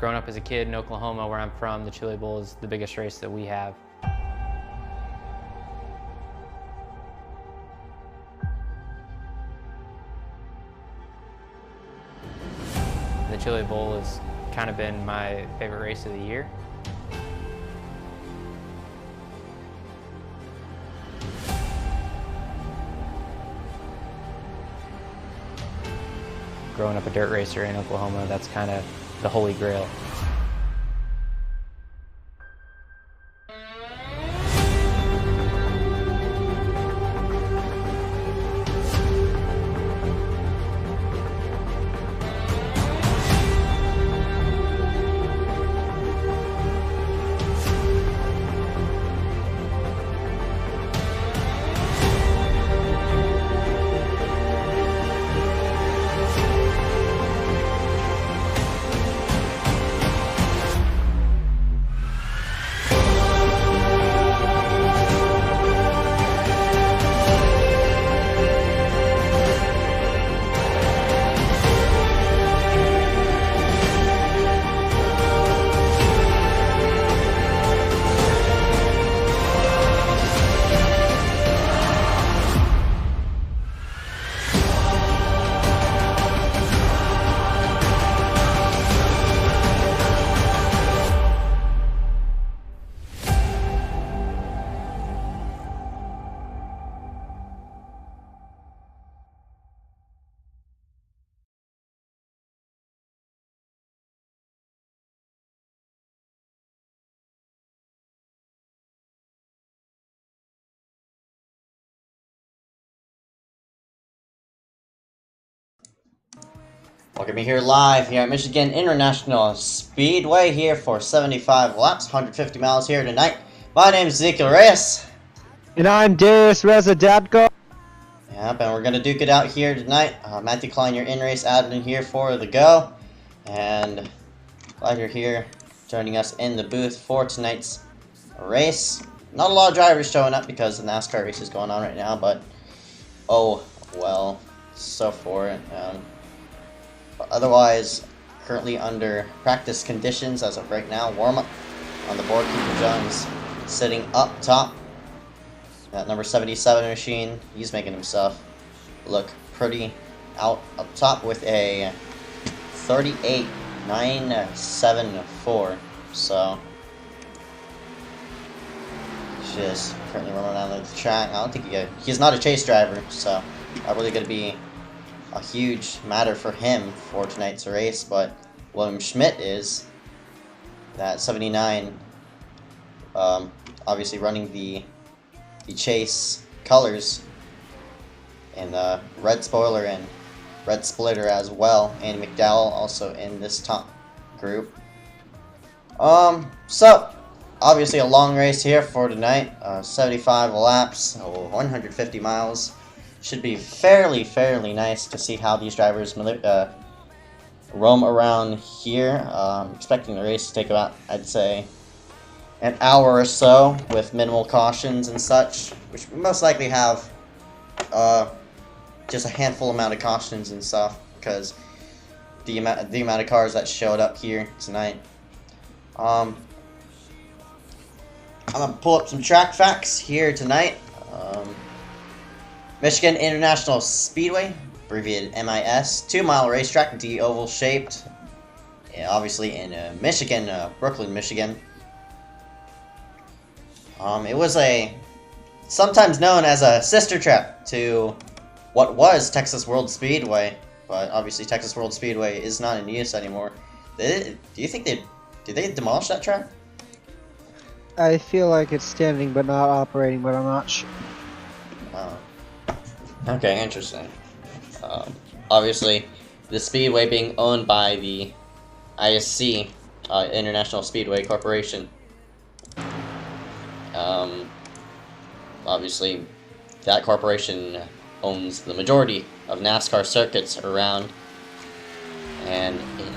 Growing up as a kid in Oklahoma, where I'm from, the Chili Bowl is the biggest race that we have. The Chili Bowl has kind of been my favorite race of the year. Growing up a dirt racer in Oklahoma, that's kind of the holy grail. Welcome here live here at Michigan International Speedway here for 75 laps, 150 miles here tonight. My name is Ezekiel Reyes. And I'm Darius Rezadadko. Yep, and we're going to duke it out here tonight. Matthew Klein, your in-race admin here for the go. And glad you're here joining us in the booth for tonight's race. Not a lot of drivers showing up because the NASCAR race is going on right now, but oh well, so for it. Otherwise, currently under practice conditions as of right now. Warm-up on the board. Cooper Jones sitting up top. That number 77 machine, he's making himself look pretty out up top with a 38.974. So, just currently running down the track. I don't think he's not a chase driver, so not really going to be a huge matter for him for tonight's race, but William Schmidt is that 79, obviously running the chase colors and the red spoiler and red splitter as well. Andy McDowell also in this top group. So obviously a long race here for tonight. 75 laps, 150 miles. Should be fairly nice to see how these drivers roam around here. Expecting the race to take about, I'd say, an hour or so with minimal cautions and such, which we most likely have just a handful amount of cautions and stuff because the amount of cars that showed up here tonight. I'm gonna pull up some track facts here tonight. Michigan International Speedway, abbreviated MIS, 2-mile racetrack, D-oval shaped, obviously in Michigan, Brooklyn, Michigan. It was sometimes known as a sister track to what was Texas World Speedway, but obviously Texas World Speedway is not in use anymore. Do you think did they demolish that track? I feel like it's standing but not operating, but I'm not sure. Oh. Okay, interesting. Obviously, the speedway being owned by the iSCAR, International Speedway Corporation. Obviously, that corporation owns the majority of NASCAR circuits around, and it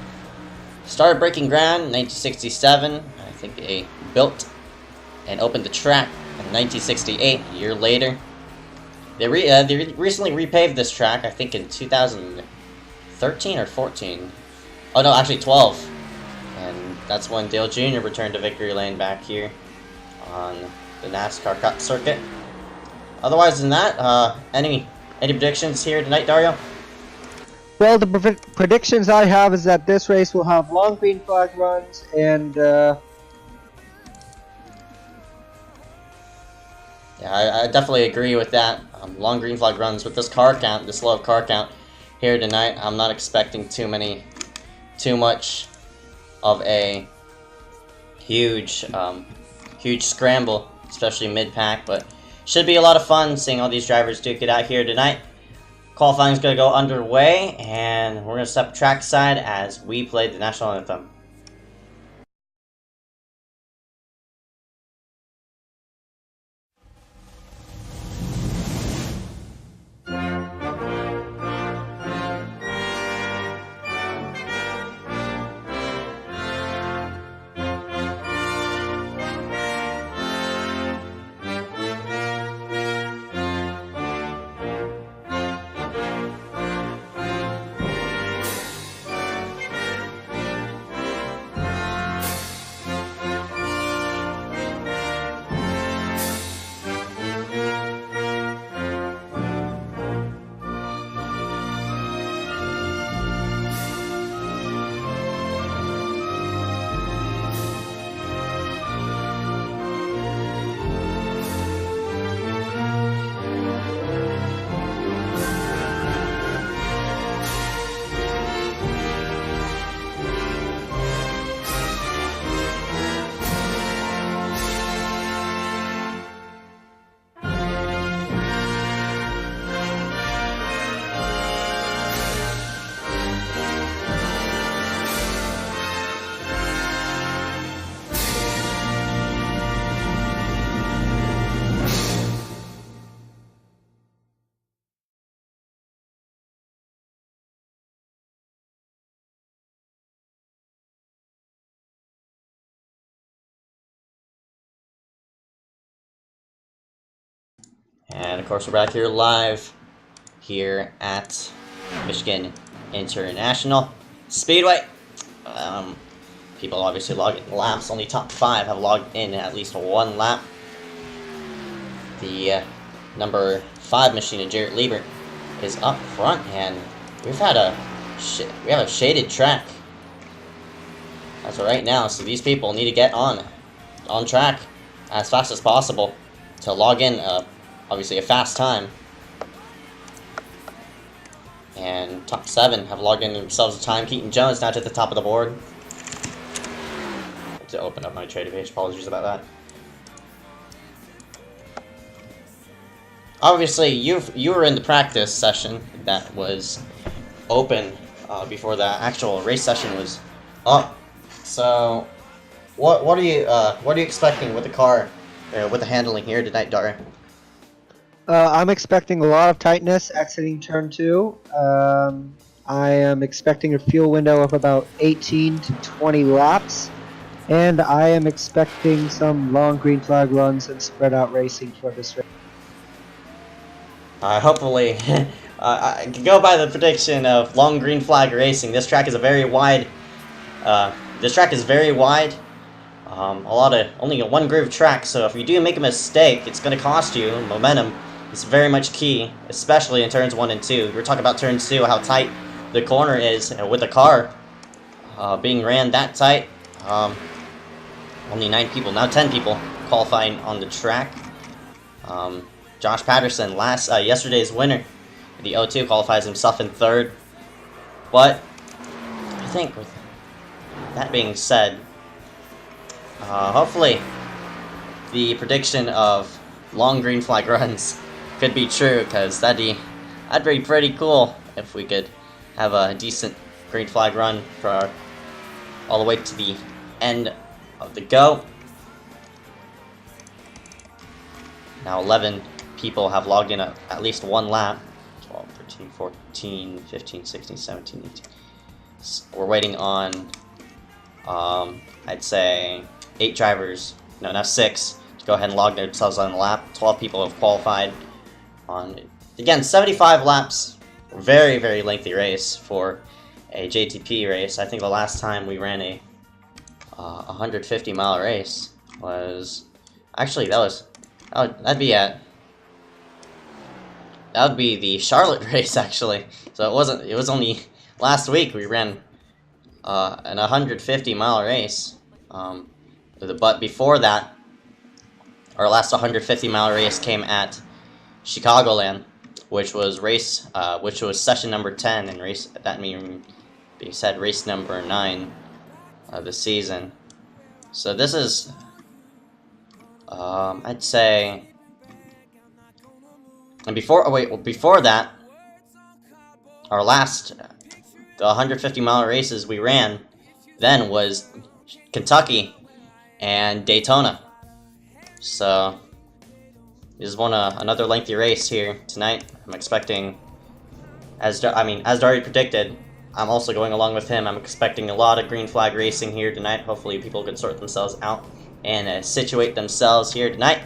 started breaking ground in 1967. I think they built and opened the track in 1968, a year later. They recently repaved this track, I think in 2013 or 14. Oh no, actually 12. And that's when Dale Jr. returned to victory lane back here on the NASCAR Cup circuit. Otherwise than that, any predictions here tonight, Dario? Well, the predictions I have is that this race will have long green flag runs and Yeah, I definitely agree with that. Long green flag runs with this car count, this low of car count here tonight. I'm not expecting too much of a huge scramble, especially mid-pack, but should be a lot of fun seeing all these drivers duke it out here tonight. Qualifying is going to go underway, and we're going to step trackside as we play the national anthem. And of course, we're back here live here at Michigan International Speedway. People obviously logging laps. Only top 5 have logged in at least one lap. The number 5 machine of Jarrett Lieber is up front, and we have a shaded track as of right now. So these people need to get on track as fast as possible to log in. Obviously a fast time. And top 7 have logged in themselves a time. Keaton Jones now to the top of the board. To open up my trading page, apologies about that. Obviously, you were in the practice session that was open before the actual race session was up. So, what are you expecting with the car, with the handling here tonight, Dario? I'm expecting a lot of tightness exiting turn 2. I am expecting a fuel window of about 18 to 20 laps. And I am expecting some long green flag runs and spread out racing for this race. Hopefully, I can go by the prediction of long green flag racing. This track is very wide. Only a one groove track, so if you do make a mistake, it's going to cost you momentum. It's very much key, especially in turns 1 and 2. We're talking about turn 2, how tight the corner is with the car being ran that tight. Only 9 people, now 10 people qualifying on the track. Josh Patterson, yesterday's winner, the O2, qualifies himself in 3rd. But I think with that being said, hopefully the prediction of long green flag runs could be true, because that'd be pretty cool if we could have a decent green flag run for all the way to the end of the go. Now 11 people have logged in at least one lap. 12, 13, 14, 15, 16, 17, 18. We're waiting on, I'd say, 8 drivers, no, not 6, to go ahead and log themselves on the lap. 12 people have qualified on, again, 75 laps. Very, very lengthy race for a JTP race. I think the last time we ran a 150-mile race was actually that'd be the Charlotte race actually. So it was only last week we ran an 150-mile race. But before that, our last 150-mile race came at Chicagoland, which was session number 10 and race being said race number 9 of the season. So this is I'd say, and before that, our last the 150-mile races we ran then was Kentucky and Daytona. So this is another lengthy race here tonight. I'm expecting, as Dari predicted, I'm also going along with him. I'm expecting a lot of green flag racing here tonight. Hopefully people can sort themselves out and situate themselves here tonight.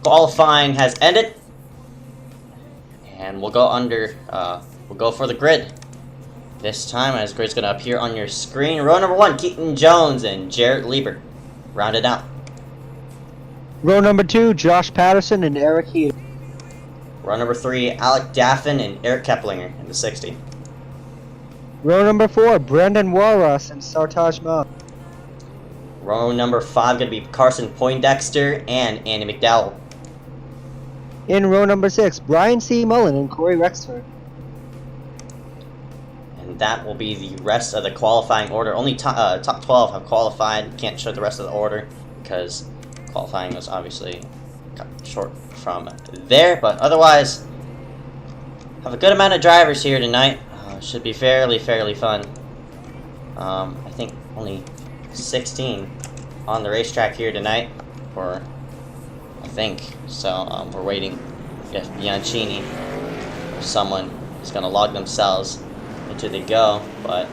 Qualifying has ended, and we'll go for the grid. This time, as grid's going to appear on your screen, row number 1, Keaton Jones and Jarrett Lieber. Rounded out. Row number 2, Josh Patterson and Eric Heath. Row number 3, Alec Daffin and Eric Keplinger in the 60. Row number 4, Brendan Walrus and Sartaj Mah. Row number 5 going to be Carson Poindexter and Andy McDowell. In row number 6, Brian C. Mullen and Corey Rexford. And that will be the rest of the qualifying order. Only top 12 have qualified. Can't show the rest of the order because qualifying was obviously cut short from there. But otherwise, have a good amount of drivers here tonight. Should be fairly fun. I think only 16 on the racetrack here tonight, or I think so. We're waiting if Bianchini or someone is going to log themselves into the go, but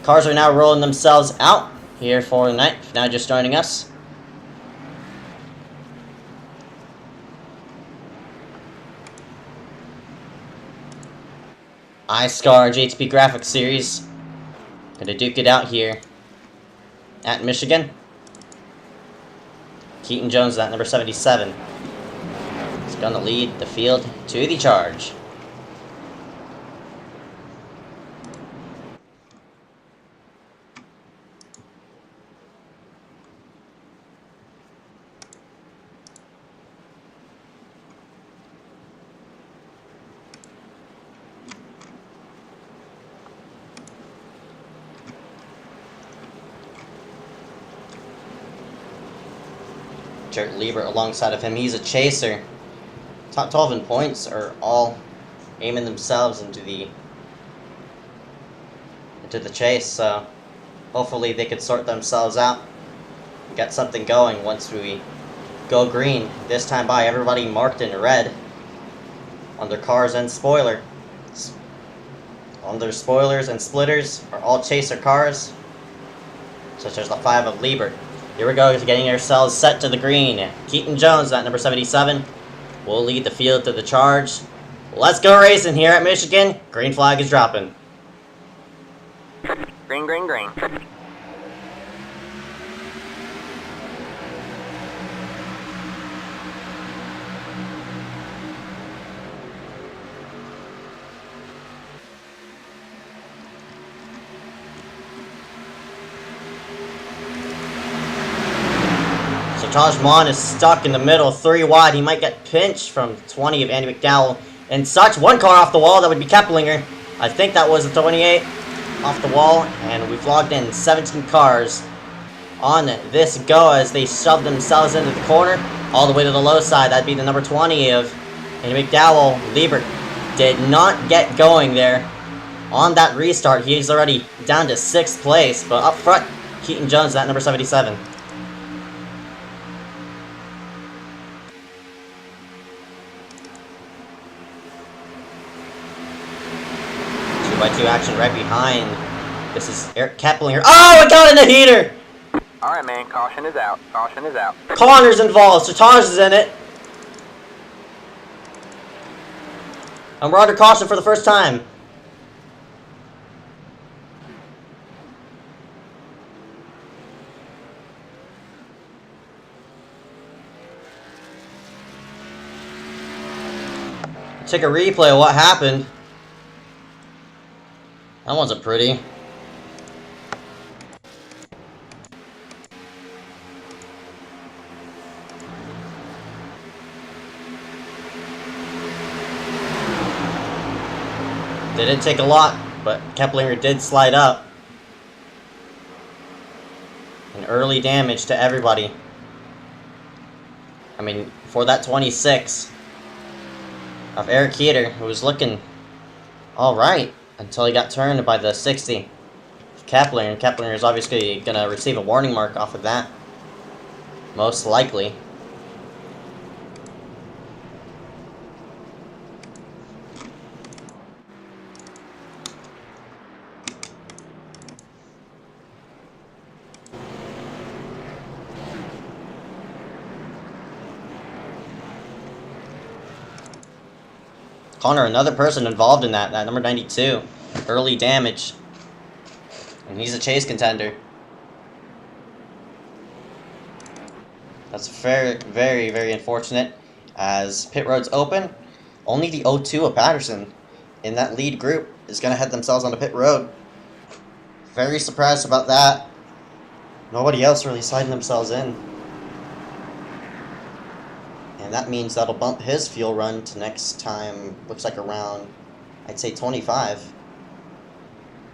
cars are now rolling themselves out here for the night. Now just joining us, iSCAR JTP Graphix Series. Gonna duke it out here at Michigan. Keaton Jones at number 77 is gonna lead the field to the charge. Jarrett Lieber alongside of him. He's a chaser. Top 12 in points are all aiming themselves into the chase, so hopefully they could sort themselves out and get something going once we go green. This time by, everybody marked in red on their cars and spoiler. On their spoilers and splitters are all chaser cars, such as the 5 of Lieber. Here we go, getting ourselves set to the green. Keaton Jones at number 77 will lead the field to the charge. Let's go racing here at Michigan. Green flag is dropping. Green, green, green. Tajman is stuck in the middle, 3 wide. He might get pinched from 20 of Andy McDowell. And such, 1 car off the wall, that would be Keplinger. I think that was a 28 off the wall, and we've logged in 17 cars on this go as they shove themselves into the corner, all the way to the low side. That'd be the number 20 of Andy McDowell. Lieber did not get going there on that restart. He's already down to 6th place, but up front, Keaton Jones at number 77. 2x2 action right behind. This is Eric Keplinger. Oh, it got in the heater! Alright, man, caution is out. Caution is out. Connor's involved. Sartaj is in it. And we're under caution for the first time. Take a replay of what happened. That wasn't pretty. Didn't take a lot, but Keplinger did slide up. And early damage to everybody. I mean, for that 26 of Eric Heater, who was looking alright until he got turned by the 60 of Keplinger. And Keplinger is obviously going to receive a warning mark off of that. Most likely. Connor, another person involved in that number 92. Early damage. And he's a chase contender. That's very, very, very unfortunate. As pit road's open, only the 02 of Patterson in that lead group is going to head themselves onto pit road. Very surprised about that. Nobody else really sliding themselves in. And that means that'll bump his fuel run to next time, looks like around, I'd say 25.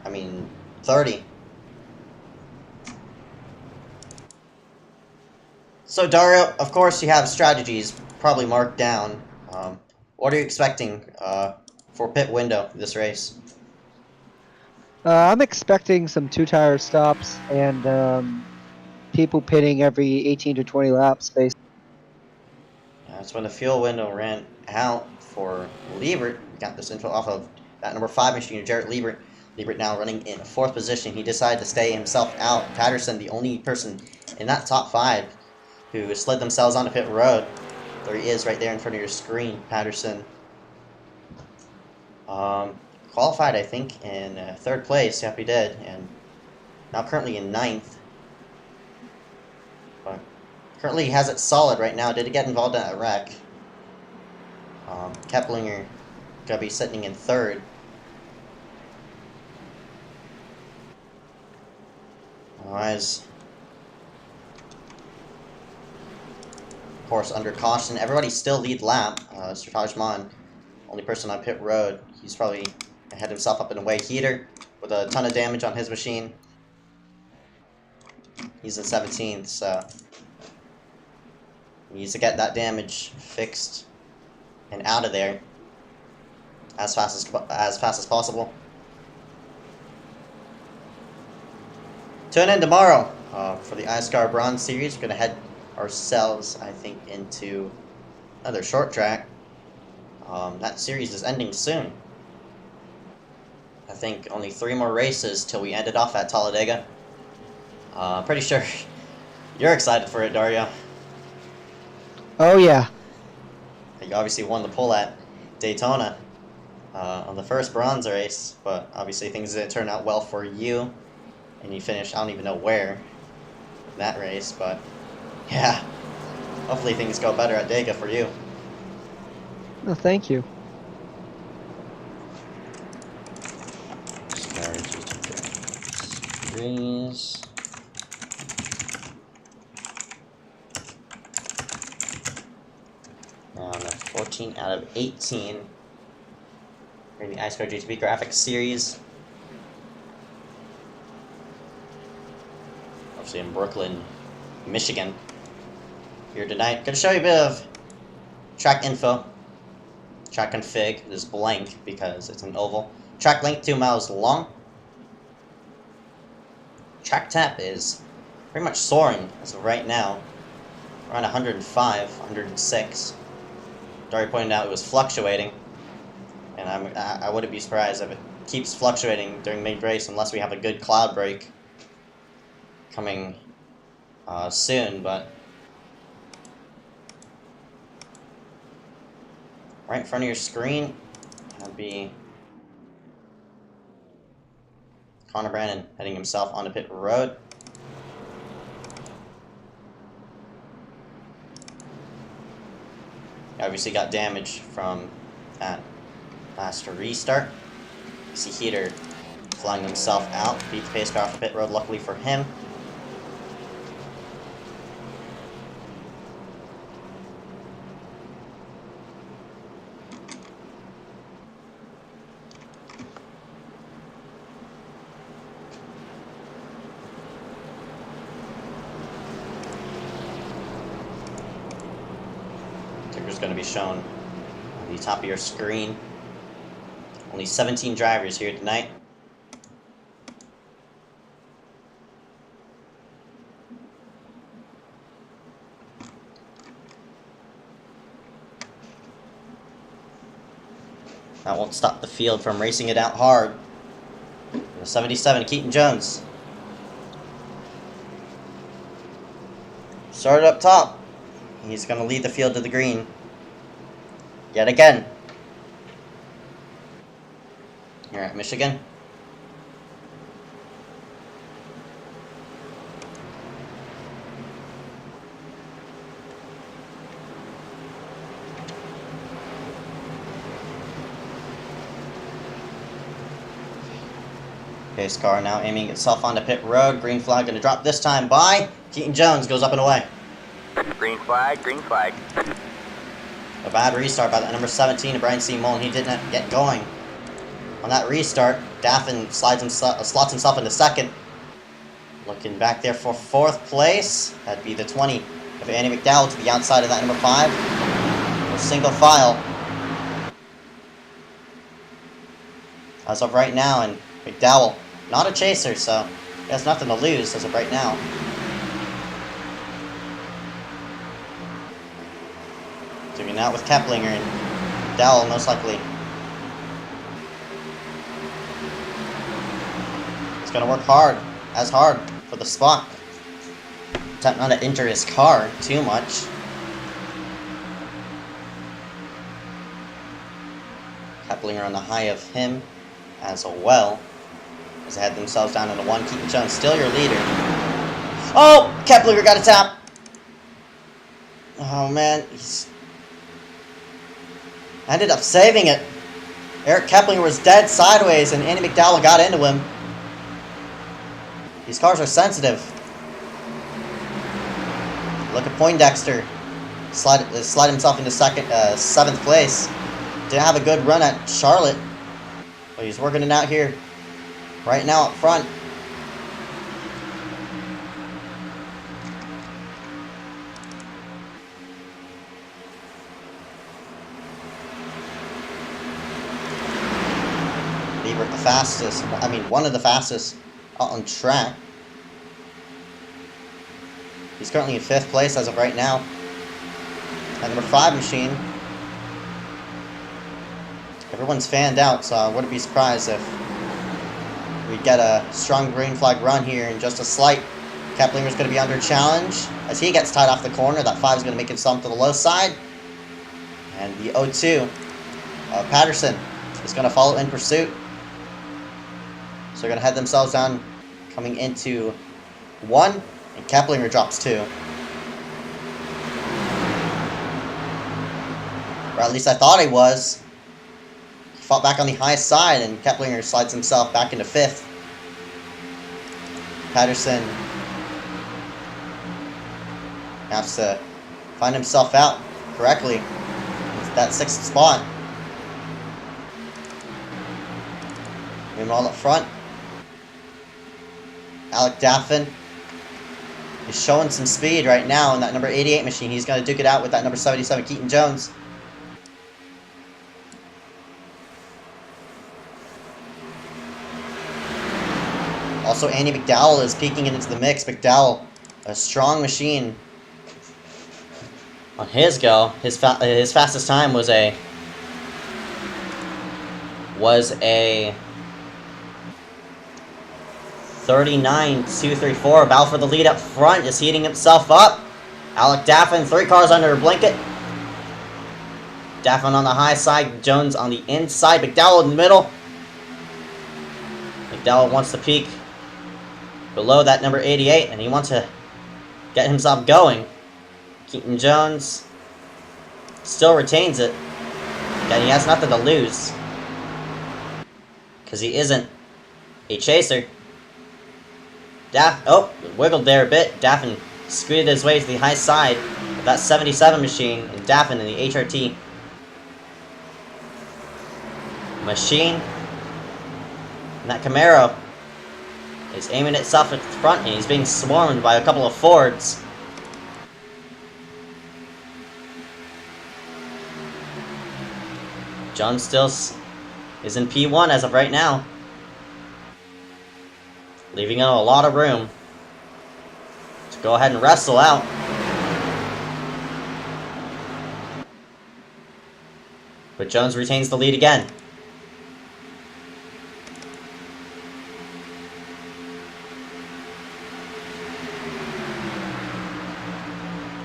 I mean, 30. So Dario, of course you have strategies probably marked down. What are you expecting for pit window this race? I'm expecting some two-tire stops and people pitting every 18 to 20 laps, basically. That's when the fuel window ran out for Liebert. We got this info off of that number 5 machine, Jarrett Liebert. Liebert now running in 4th position. He decided to stay himself out. Patterson, the only person in that top 5 who slid themselves onto pit road. There he is right there in front of your screen, Patterson. Qualified, I think, in 3rd place. Yep, he did. And now currently in 9th. But currently he has it solid right now. Did he get involved in a wreck? Keplinger gonna be sitting in 3rd. Otherwise, of course, under caution. Everybody still lead lap. Sertaj Mon, only person on pit road. He's probably had himself up in a way heater with a ton of damage on his machine. He's in 17th, so he needs to get that damage fixed and out of there as fast as possible. Tune in tomorrow for the iSCAR Bronze Series. We're going to head ourselves, I think, into another short track. That series is ending soon. I think only 3 more races till we end it off at Talladega. Pretty sure you're excited for it, Dario. Oh, yeah. You obviously won the pole at Daytona on the first bronze race, but obviously things didn't turn out well for you, and you finished, I don't even know where in that race, but yeah, hopefully things go better at Dega for you. No, thank you. Series. Now 14 out of 18 in the iSCAR JTP Graphix Series. Obviously in Brooklyn, Michigan. Here tonight. Gonna show you a bit of track info. Track config is blank because it's an oval. Track length 2 miles long. Track tap is pretty much soaring as of right now. Around 105, 106. Dario pointed out it was fluctuating, and I wouldn't be surprised if it keeps fluctuating during mid-race unless we have a good cloud break coming soon, but right in front of your screen, that'd be Connor Brandon heading himself onto pit road. He obviously got damage from at last restart. You see Heater flying himself out, beat the pace car off the pit road, luckily for him. Ticker's going to be shown on the top of your screen. Only 17 drivers here tonight. That won't stop the field from racing it out hard. The 77, Keaton Jones. Started up top. He's going to lead the field to the green. Yet again. Here at Michigan. iSCAR now aiming itself onto pit road. Green flag going to drop this time by Keaton Jones. Goes up and away. Green flag, green flag. A bad restart by the number 17, Brian C. Mullen. He didn't get going on that restart. Daffin slots himself into second. Looking back there for fourth place. That'd be the 20 of Andy McDowell to the outside of that number 5. A single file. As of right now, and McDowell, not a chaser, so he has nothing to lose as of right now. Doing it out with Keplinger and McDowell, most likely. He's going to work hard for the spot. Attempt not to injure his car too much. Keplinger on the high of him as well. As they head themselves down into 1. Keaton Jones still your leader. Oh! Keplinger got a tap! Oh man, he's ended up saving it. Eric Keplinger was dead sideways and Andy McDowell got into him. These cars are sensitive. Look at Poindexter. Slide himself into 7th place. Didn't have a good run at Charlotte. But he's working it out here. Right now up front. Liebert the fastest. I mean, one of the fastest out on track. He's currently in 5th place as of right now. That number 5 machine. Everyone's fanned out, so I wouldn't be surprised if we get a strong green flag run here in just a slight. Keplinger's going to be under challenge as he gets tied off the corner. That 5 is going to make himself to the low side. And the 02, Patterson, is going to follow in pursuit. So they're going to head themselves down, coming into 1, and Keplinger drops 2. Or at least I thought he was. He fought back on the high side, and Keplinger slides himself back into 5th. Patterson has to find himself out correctly. It's that 6th spot. Meanwhile up front, Alec Daffin is showing some speed right now in that number 88 machine. He's going to duke it out with that number 77, Keaton Jones. Also, Andy McDowell is peeking into the mix. McDowell, a strong machine. On his go, his fastest time was a 39.234. Battle for the lead up front is heating himself up. Alec Daffin, 3 cars under a blanket. Daffin on the high side, Jones on the inside, McDowell in the middle. McDowell wants to peak below that number 88, and he wants to get himself going. Keaton Jones still retains it. Then he has nothing to lose. Because he isn't a chaser. Oh, wiggled there a bit. Daffin scooted his way to the high side of that 77 machine, and Daffin in the HRT machine. And that Camaro is aiming itself at the front, and he's being swarmed by a couple of Fords. Jones still is in P1 as of right now, leaving him a lot of room to go ahead and wrestle out. But Jones retains the lead again.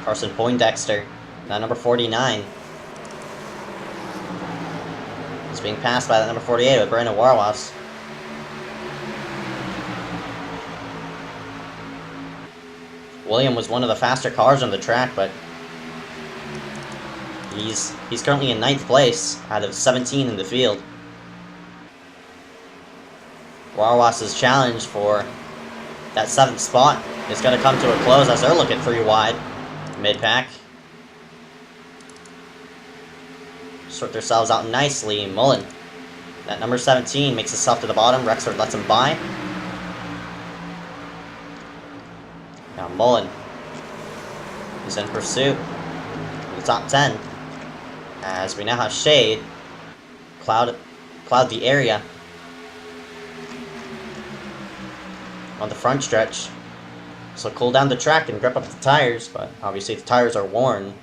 Carson Poindexter, now number 49. He's being passed by that number 48 with Brandon Warwas. William was one of the faster cars on the track, but he's currently in 9th place out of 17 in the field. Warwas's challenge for that 7th spot is going to come to a close as they're looking 3 wide mid-pack. Sort themselves out nicely. Mullen, that number 17, makes himself to the bottom. Rexford lets him by. Now Mullen is in pursuit of the top 10, as we now have shade cloud the area on the front stretch. So cool down the track and grip up the tires, but obviously if the tires are worn,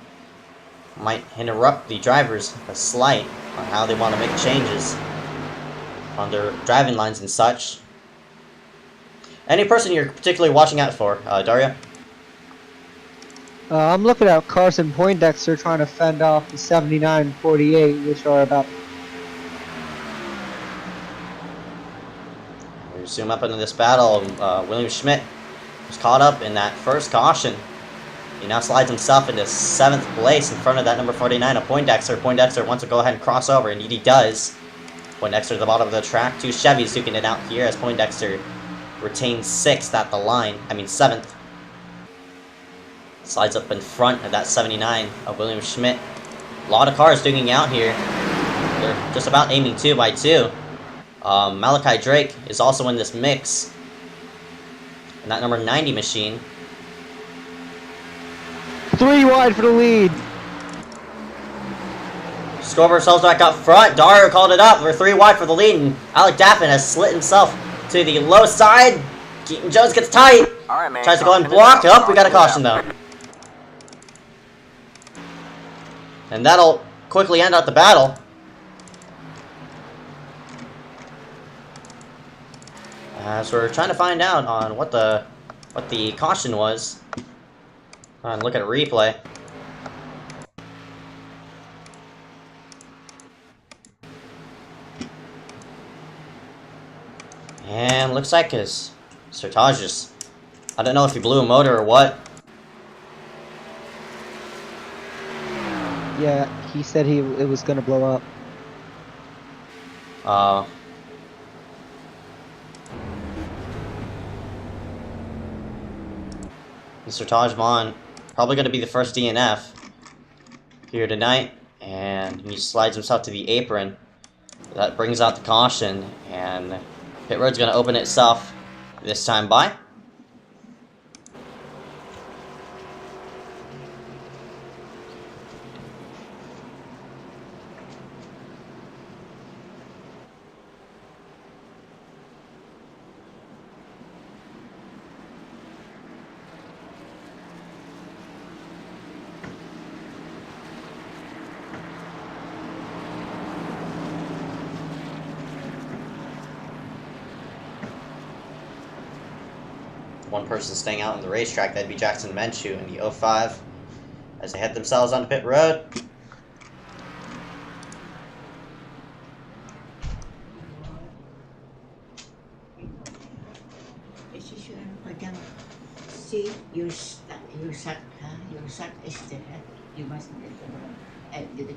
might interrupt the drivers a slight on how they want to make changes on their driving lines and such. Any person you're particularly watching out for, Dario? I'm looking at Carson Poindexter trying to fend off the 79-48, which are about... We zoom up into this battle. William Schmidt was caught up in that first caution. He now slides himself into 7th place in front of that number 49 of Poindexter. Poindexter wants to go ahead and cross over, and he does. Poindexter at the bottom of the track. 2 Chevys duking it out here as Poindexter retains 6th at the line. 7th. Slides up in front of that 79 of William Schmidt. A lot of cars duking out here. They're just about aiming 2 by 2. Malachi Drake is also in this mix. And that number 90 machine. 3 wide for the lead. Score ourselves back up front. Dario called it up. We're 3 wide for the lead, and Alec Daffin has slid himself to the low side. Keaton Jones gets tight. All right, man. Tries to go and block. Oh, we got a caution though. And that'll quickly end out the battle. So we're trying to find out on what the caution was. And look at a replay. And looks like his Sertages. I don't know if he blew a motor or what. Yeah, he said it was gonna blow up. Sertage Vaughn probably going to be the first DNF here tonight, and he slides himself to the apron. That brings out the caution, and pit road's going to open itself this time by. One person staying out on the racetrack, that'd be Jackson Menchu in the 05 as they head themselves onto pit road. See, you sat is there. You must get the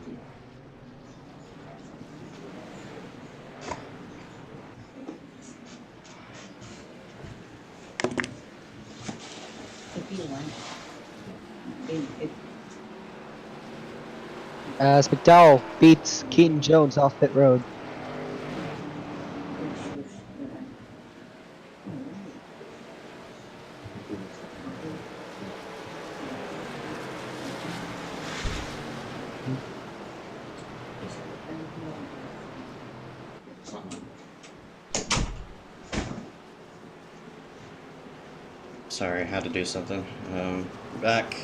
As McDowell beats Keaton Jones off pit road. Sorry, I had to do something. Back.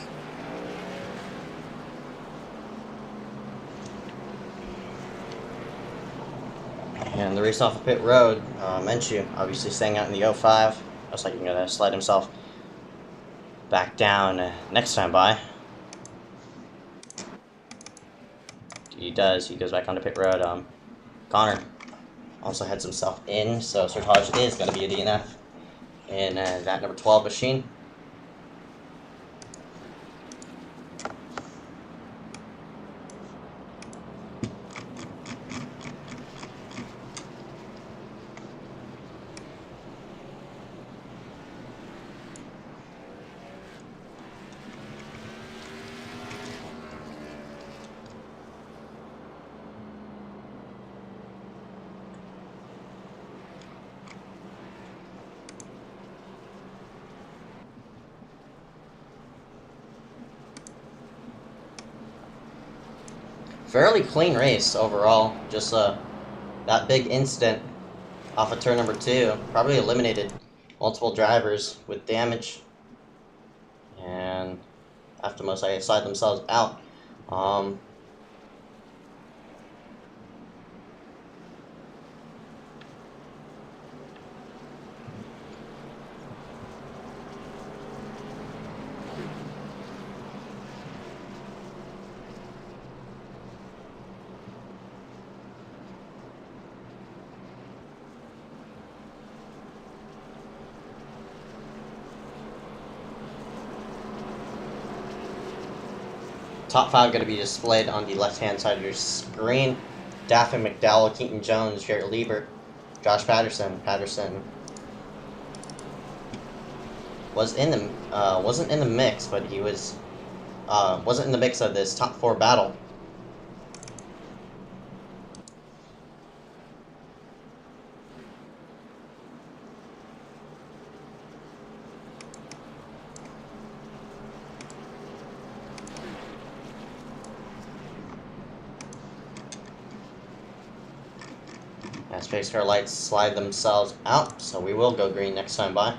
And the race off of pit road, Menchu obviously staying out in the 05. Looks like he's gonna slide himself back down next time by. He does. He goes back onto pit road. Connor also heads himself in, so Sertage is going to be a DNF in that number 12 machine. Fairly clean race overall. Just that big incident off of turn number 2 probably eliminated multiple drivers with damage, and after most I slide themselves out. Top 5 going to be displayed on the left-hand side of your screen. Daffin, McDowell, Keaton Jones, Jared Liebert, Josh Patterson. Patterson was in the wasn't in the mix, but he was wasn't in the mix of this top 4 battle. As pace car lights slide themselves out, so we will go green next time by.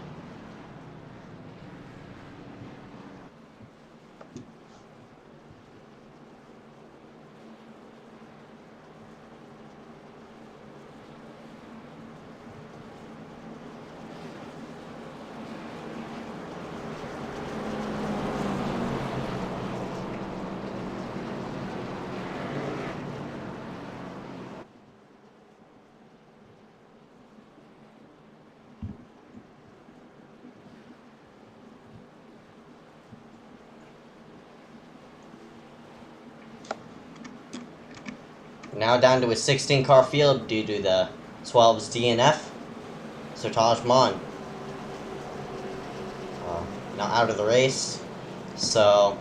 Now down to a 16-car field due to the 12's DNF. Sertage Mon now out of the race, so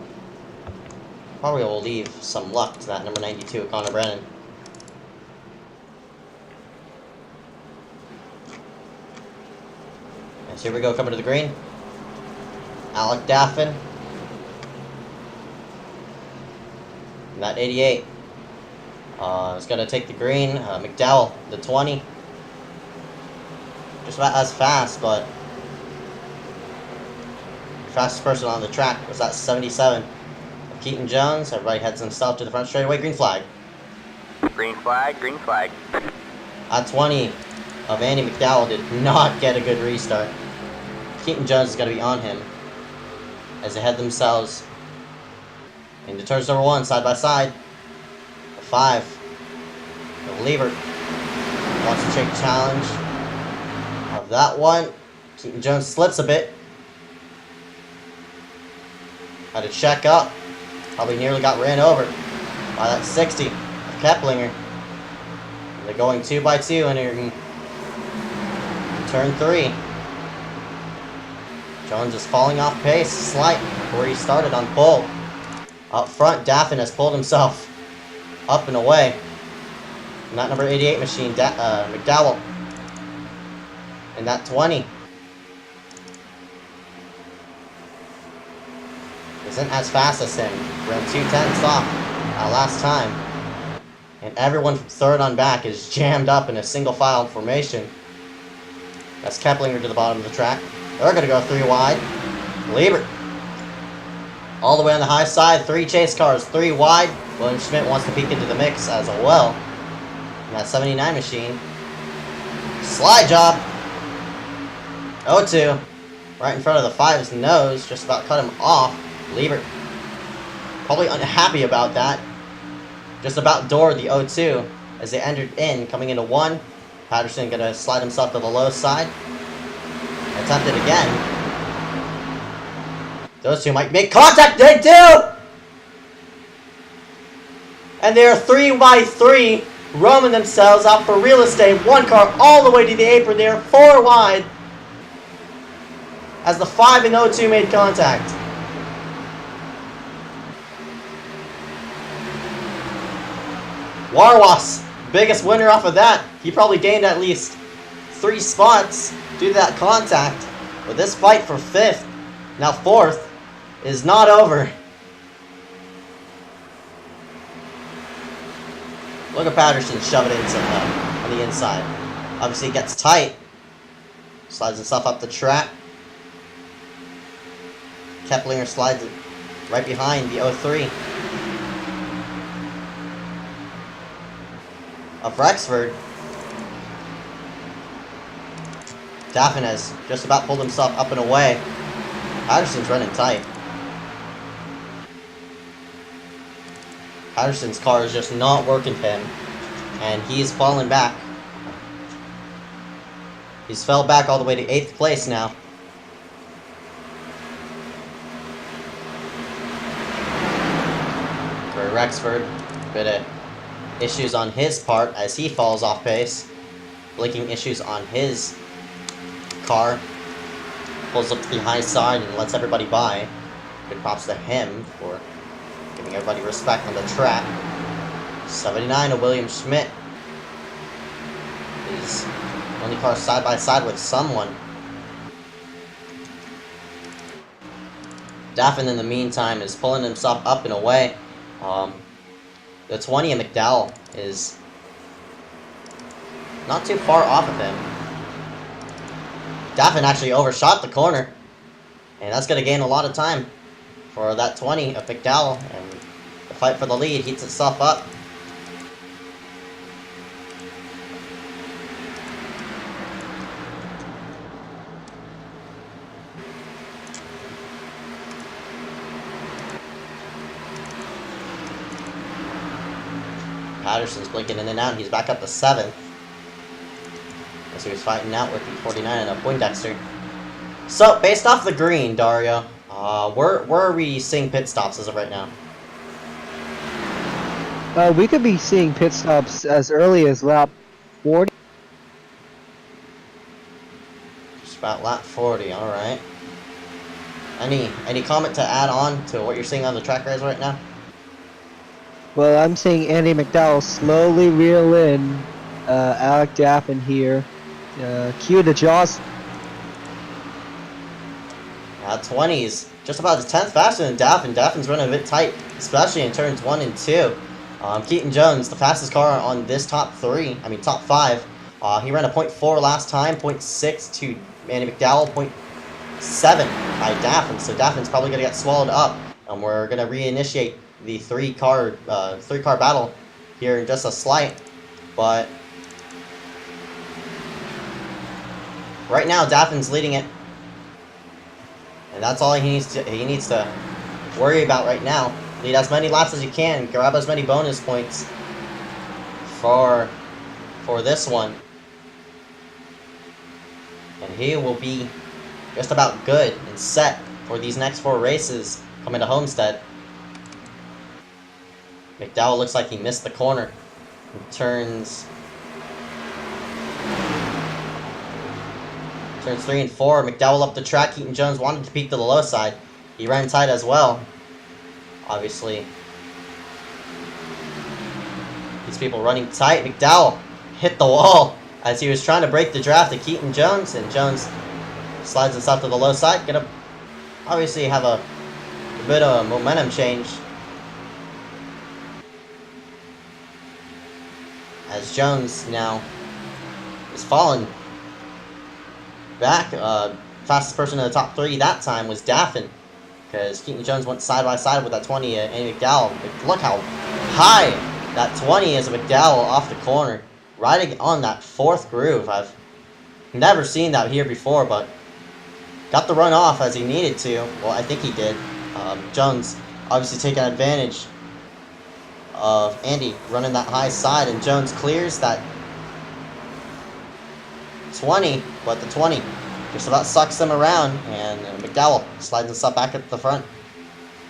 probably will leave some luck to that number 92, Connor Brennan. And so here we go, coming to the green. Alec Daffin. And that 88. It's going to take the green. McDowell, the 20. Just about as fast, but fastest person on the track was that 77. Keaton Jones, everybody heads himself to the front straightaway. Green flag. Green flag, green flag. That 20 of Andy McDowell did not get a good restart. Keaton Jones is going to be on him as they head themselves into turns number 1, side by side. 5. The lever wants to take challenge of that one. Keaton Jones slips a bit. Had to check up. Probably nearly got ran over by that 60 of Keplinger. And they're going 2 by 2 in here in turn 3. Jones is falling off pace slight before he started on pole. Up front, Daffin has pulled himself up and away. And that number 88 machine, McDowell. And that 20 isn't as fast as him. Ran 2/10 off last time. And everyone from third on back is jammed up in a single file formation. That's Keplinger to the bottom of the track. They're going to go 3 wide. Liebert all the way on the high side. 3 chase cars, 3 wide. William Schmidt wants to peek into the mix as well. And that 79 machine. Slide job. 0-2. Right in front of the 5's nose. Just about cut him off. Liebert probably unhappy about that. Just about doored the 0-2 as they entered in, coming into 1. Patterson gonna slide himself to the low side. Attempt it again. Those two might make contact. They do! And they are 3x3, roaming themselves out for real estate. 1 car all the way to the apron. They are 4 wide as the 5 and 0-2 made contact. Warwas, biggest winner off of that. He probably gained at least 3 spots due to that contact. But this fight for 5th, now 4th, is not over. Look at Patterson shove it into on the inside. Obviously it gets tight. Slides himself up the track. Keplinger slides it right behind the 0-3 of Rexford. Daffin has just about pulled himself up and away. Patterson's running tight. Patterson's car is just not working for him, and he's fallen back. He's fell back all the way to 8th place now. For Rexford, bit of issues on his part as he falls off pace. Blinking issues on his car. Pulls up to the high side and lets everybody by. Good props to him for giving everybody respect on the track. 79 of William Schmidt is only car side by side with someone. Daffin in the meantime is pulling himself up and away. The 20 of McDowell is not too far off of him. Daffin actually overshot the corner, and that's going to gain a lot of time for that 20 of McDowell, and the fight for the lead heats itself up. Patterson's blinking in and out. He's back up to 7th. As he was fighting out with the 49 of Poindexter. So, based off the green, Dario, where are we seeing pit stops as of right now? We could be seeing pit stops as early as lap 40. Just about lap 40, alright. Any comment to add on to what you're seeing on the track guys right now? Well, I'm seeing Andy McDowell slowly reel in Alec Daffin here. Cue the jaws. 20's just about the 10th faster than Daffin. Daffin's running a bit tight, especially in turns 1 and 2. Keaton Jones, the fastest car on this top 5. He ran a .4 last time, .6 to Andy McDowell, .7 by Daffin. So Daffin's probably going to get swallowed up, and we're going to reinitiate the three car battle here in just a slight. But right now, Daffin's leading it, and that's all he needs to worry about right now. Lead as many laps as you can, grab as many bonus points for this one, and he will be just about good and set for these next 4 races coming to Homestead. McDowell looks like he missed the corner. Turns 3 and 4. McDowell up the track. Keaton Jones wanted to peek to the low side. He ran tight as well. Obviously, these people running tight. McDowell hit the wall as he was trying to break the draft to Keaton Jones, and Jones slides this out to the low side. Gonna obviously have a bit of a momentum change as Jones now is falling back. Fastest person in the top 3 that time was Daffin, because Keaton Jones went side by side with that 20 and McDowell. Look how high that 20 is of McDowell off the corner, riding on that 4th groove. I've never seen that here before, but got the run off as he needed to. Well, I think he did. Jones obviously taking advantage of Andy running that high side, and Jones clears that 20, but the 20 just about sucks him around, and McDowell slides himself back at the front.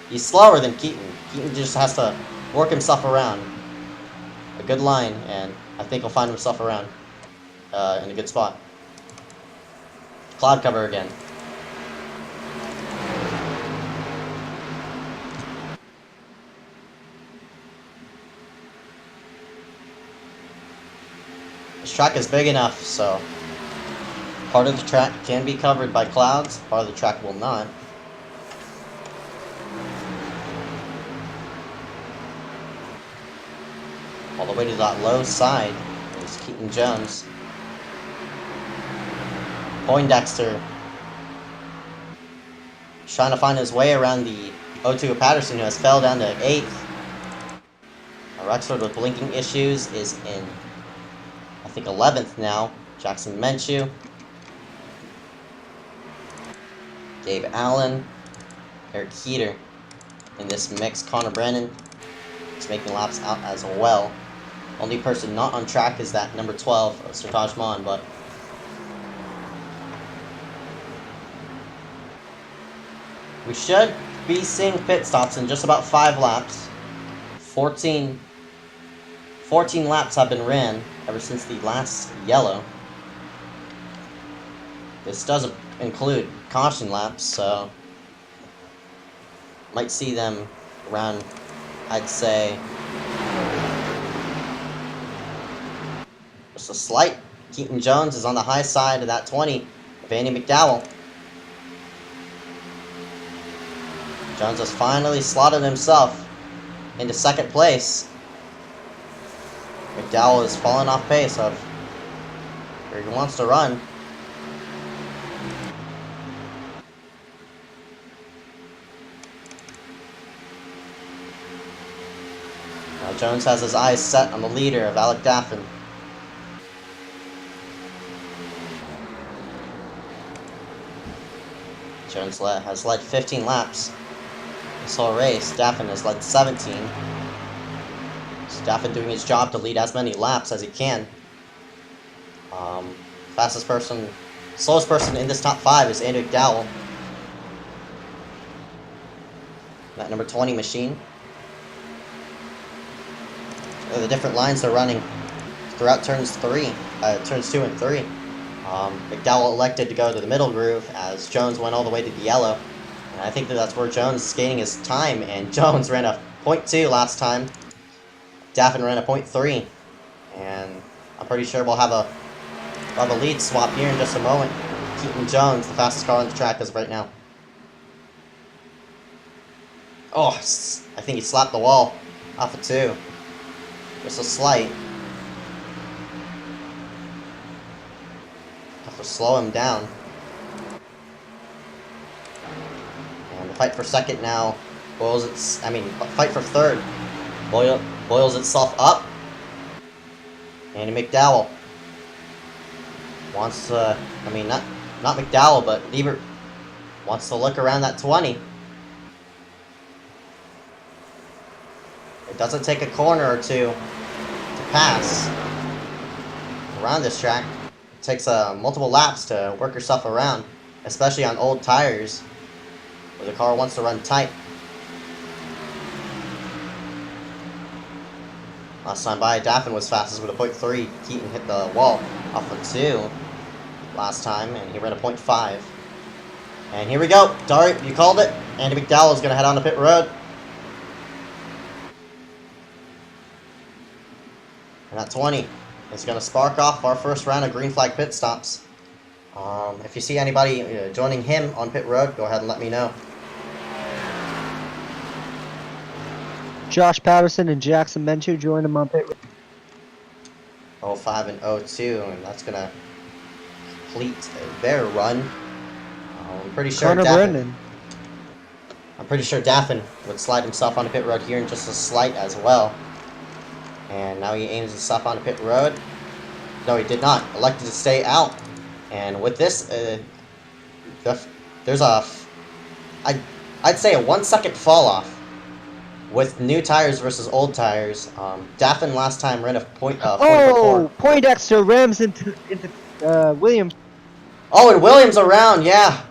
He's slower than Keaton. Keaton just has to work himself around. A good line, and I think he'll find himself around in a good spot. Cloud cover again. This track is big enough, so part of the track can be covered by clouds, part of the track will not. All the way to that low side is Keaton Jones. Poindexter trying to find his way around the O2 Patterson, who has fell down to 8th. Rexford with blinking issues is in, I think, 11th now. Jackson Menchu. Gabe Allen. Eric Heater in this mix. Connor Brennan is making laps out as well. Only person not on track is that number 12, Sertaj Mon, but we should be seeing pit stops in just about 5 laps. 14 laps have been ran ever since the last yellow. This doesn't include caution laps, so might see them around, I'd say, just a slight. Keaton Jones is on the high side of that 20 of Andy McDowell. Jones has finally slotted himself into 2nd place. McDowell is falling off pace of where he wants to run. Now Jones has his eyes set on the leader of Alec Daffin. Jones has led 15 laps this whole race. Daffin has led 17. So Daffin doing his job to lead as many laps as he can. Slowest person in this top 5 is Andy McDowell. That number 20 machine. The different lines they're running throughout turns 2 and 3. McDowell elected to go to the middle groove as Jones went all the way to the yellow. And I think that's where Jones is gaining his time, and Jones ran a 0.2 last time. Daffin ran a 0.3. And I'm pretty sure we'll have a lead swap here in just a moment. Keaton Jones, the fastest car on the track as of right now. Oh, I think he slapped the wall off of 2. Just a slight. Have to slow him down. And the fight for 2nd now fight for 3rd boils itself up. Andy McDowell wants to, not McDowell, but Liebert wants to look around that 20. It doesn't take a corner or 2 to pass around this track. It takes multiple laps to work yourself around, especially on old tires where the car wants to run tight. Last time by, Daffin was fastest with a 0.3. Keaton hit the wall off of 2 last time, and he ran a 0.5. And here we go. Dari, you called it. Andy McDowell is going to head on to pit road. And that 20 is going to spark off our first round of green flag pit stops. If you see anybody joining him on pit road, go ahead and let me know. Josh Patterson and Jackson Menchu joined him on pit road. 05 and 02, and that's going to complete their run. I'm pretty sure Connor Brennan. I'm pretty sure Daffin would slide himself onto pit road here in just a slight as well. And now he aims himself onto pit road. No, he did not. Elected to stay out. And with this, there's I'd say a 1 second fall off with new tires versus old tires. Daffin last time ran a point. Poindexter rams into Williams. Oh, and Williams around, yeah.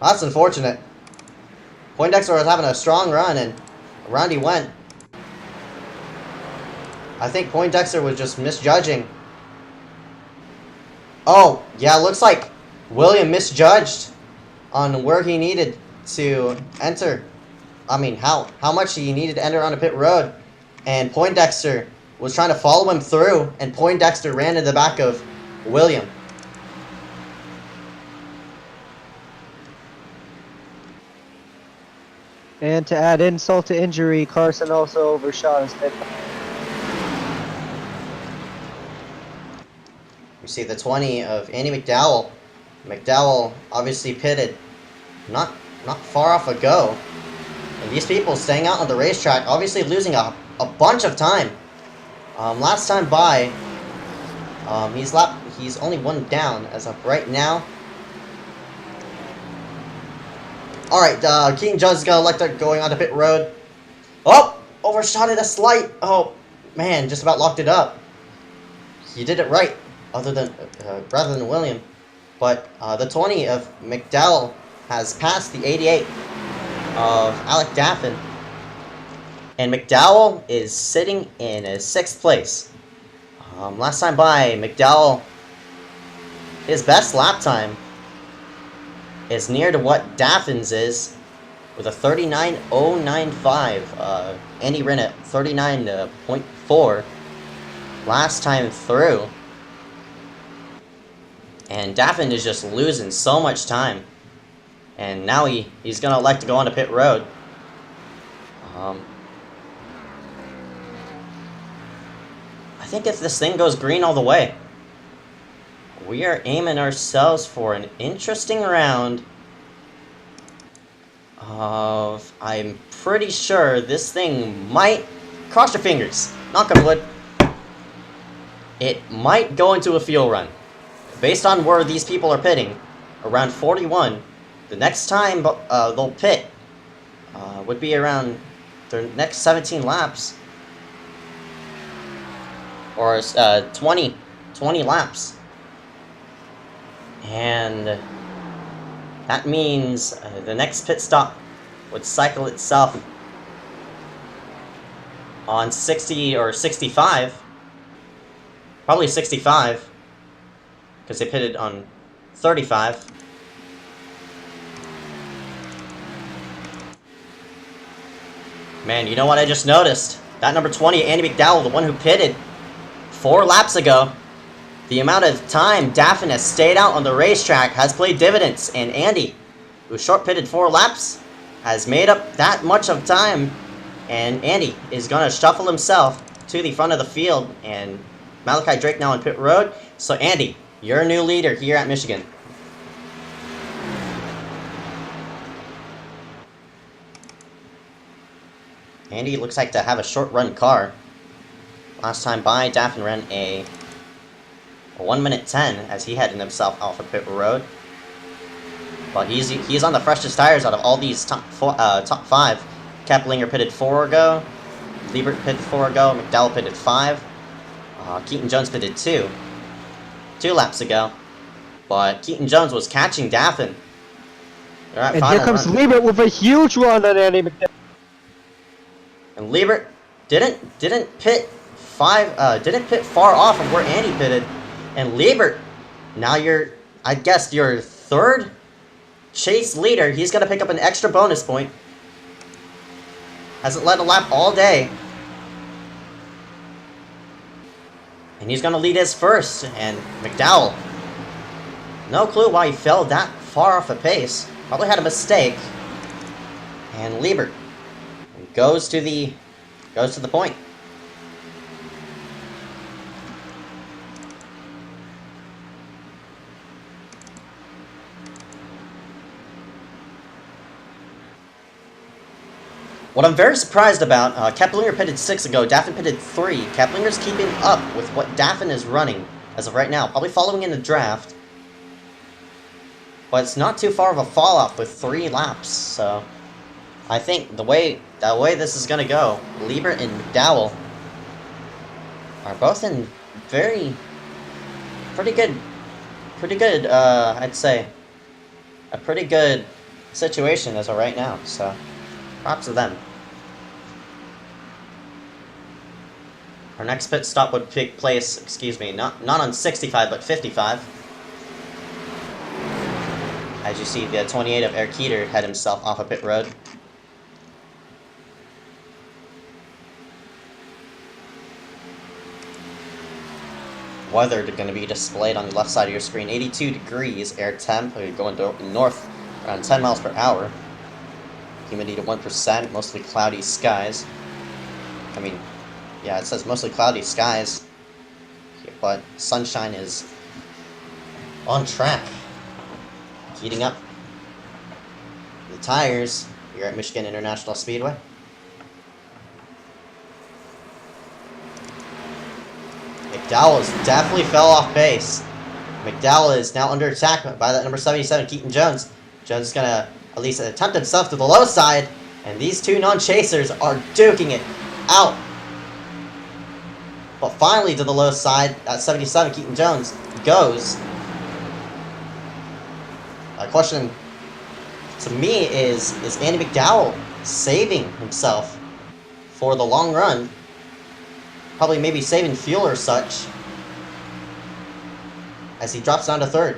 That's unfortunate. Poindexter was having a strong run, and around he went. I think Poindexter was just misjudging. Oh, yeah, looks like William misjudged on where he needed to enter. I mean, how much he needed to enter on a pit road. And Poindexter was trying to follow him through, and Poindexter ran in the back of William. And to add insult to injury, Carson also overshot his pit. We see the 20 of Andy McDowell. McDowell obviously pitted not far off ago. And these people staying out on the racetrack, obviously losing a bunch of time. Last time by, he's only one down as of right now. Alright, Keaton Jones is going to elect going onto pit road. Oh! Overshot it a slight. Oh, man, just about locked it up. He did it right, rather than William. But the 20 of McDowell has passed the 88 of Alec Daffin. And McDowell is sitting in 6th place. Last time by, McDowell, his best lap time is near to what Daffin's is with a 39.095. Andy ran at 39.4 last time through. And Daffin is just losing so much time. And now he's going to elect to go onto pit road. I think if this thing goes green all the way, we are aiming ourselves for an interesting round of... I'm pretty sure this thing might... Cross your fingers. Knock on wood. It might go into a fuel run. Based on where these people are pitting, around 41, the next time they'll pit would be around their next 17 laps. Or 20 laps. And that means the next pit stop would cycle itself on 60 or 65. Probably 65. Because they pitted on 35. Man, you know what I just noticed? That number 20, Andy McDowell, the one who pitted 4 laps ago. The amount of time Daffin has stayed out on the racetrack has played dividends, and Andy, who short pitted 4 laps, has made up that much of time, and Andy is going to shuffle himself to the front of the field, and Malachi Drake now on pit road. So Andy, you're a new leader here at Michigan. Andy looks like to have a short run car. Last time by, Daffin ran a 1 minute 10 as he headed himself off of pit road. But he's on the freshest tires out of all these top 5. Keplinger pitted 4 ago. Liebert pitted 4 ago. McDowell pitted 5. Keaton Jones pitted 2 laps ago. But Keaton Jones was catching Daffin. And here comes Liebert with a huge run on Andy McDowell. And Liebert didn't pit far off of where Andy pitted. And Liebert, now I guess your 3rd chase leader. He's gonna pick up an extra bonus point. Hasn't led a lap all day. And he's going to lead his first. And McDowell, no clue why he fell that far off a pace. Probably had a mistake. And Liebert goes to the point. What I'm very surprised about, Keplinger pitted 6 ago, Daffin pitted 3. Keplinger's keeping up with what Daffin is running as of right now, probably following in the draft. But it's not too far of a fall off with 3 laps, so I think the way this is gonna go, Liebert and McDowell are both in pretty good, I'd say, a pretty good situation as of right now, so props to them. Our next pit stop would take place, excuse me, not on 65, but 55. As you see, the 28 of Eric Keeter head himself off of pit road. Weather going to be displayed on the left side of your screen. 82 degrees, air temp, going north around 10 miles per hour. Humidity to 1%, mostly cloudy skies. I mean, yeah, it says mostly cloudy skies, but sunshine is on track. Heating up the tires here at Michigan International Speedway. McDowell definitely fell off base. McDowell is now under attack by that number 77, Keaton Jones. Jones is going to at least attempt himself to the low side, and these two non-chasers are duking it out. But finally to the low side, that 77, Keaton Jones, goes. A question to me is Andy McDowell saving himself for the long run? Probably maybe saving fuel or such, as he drops down to third.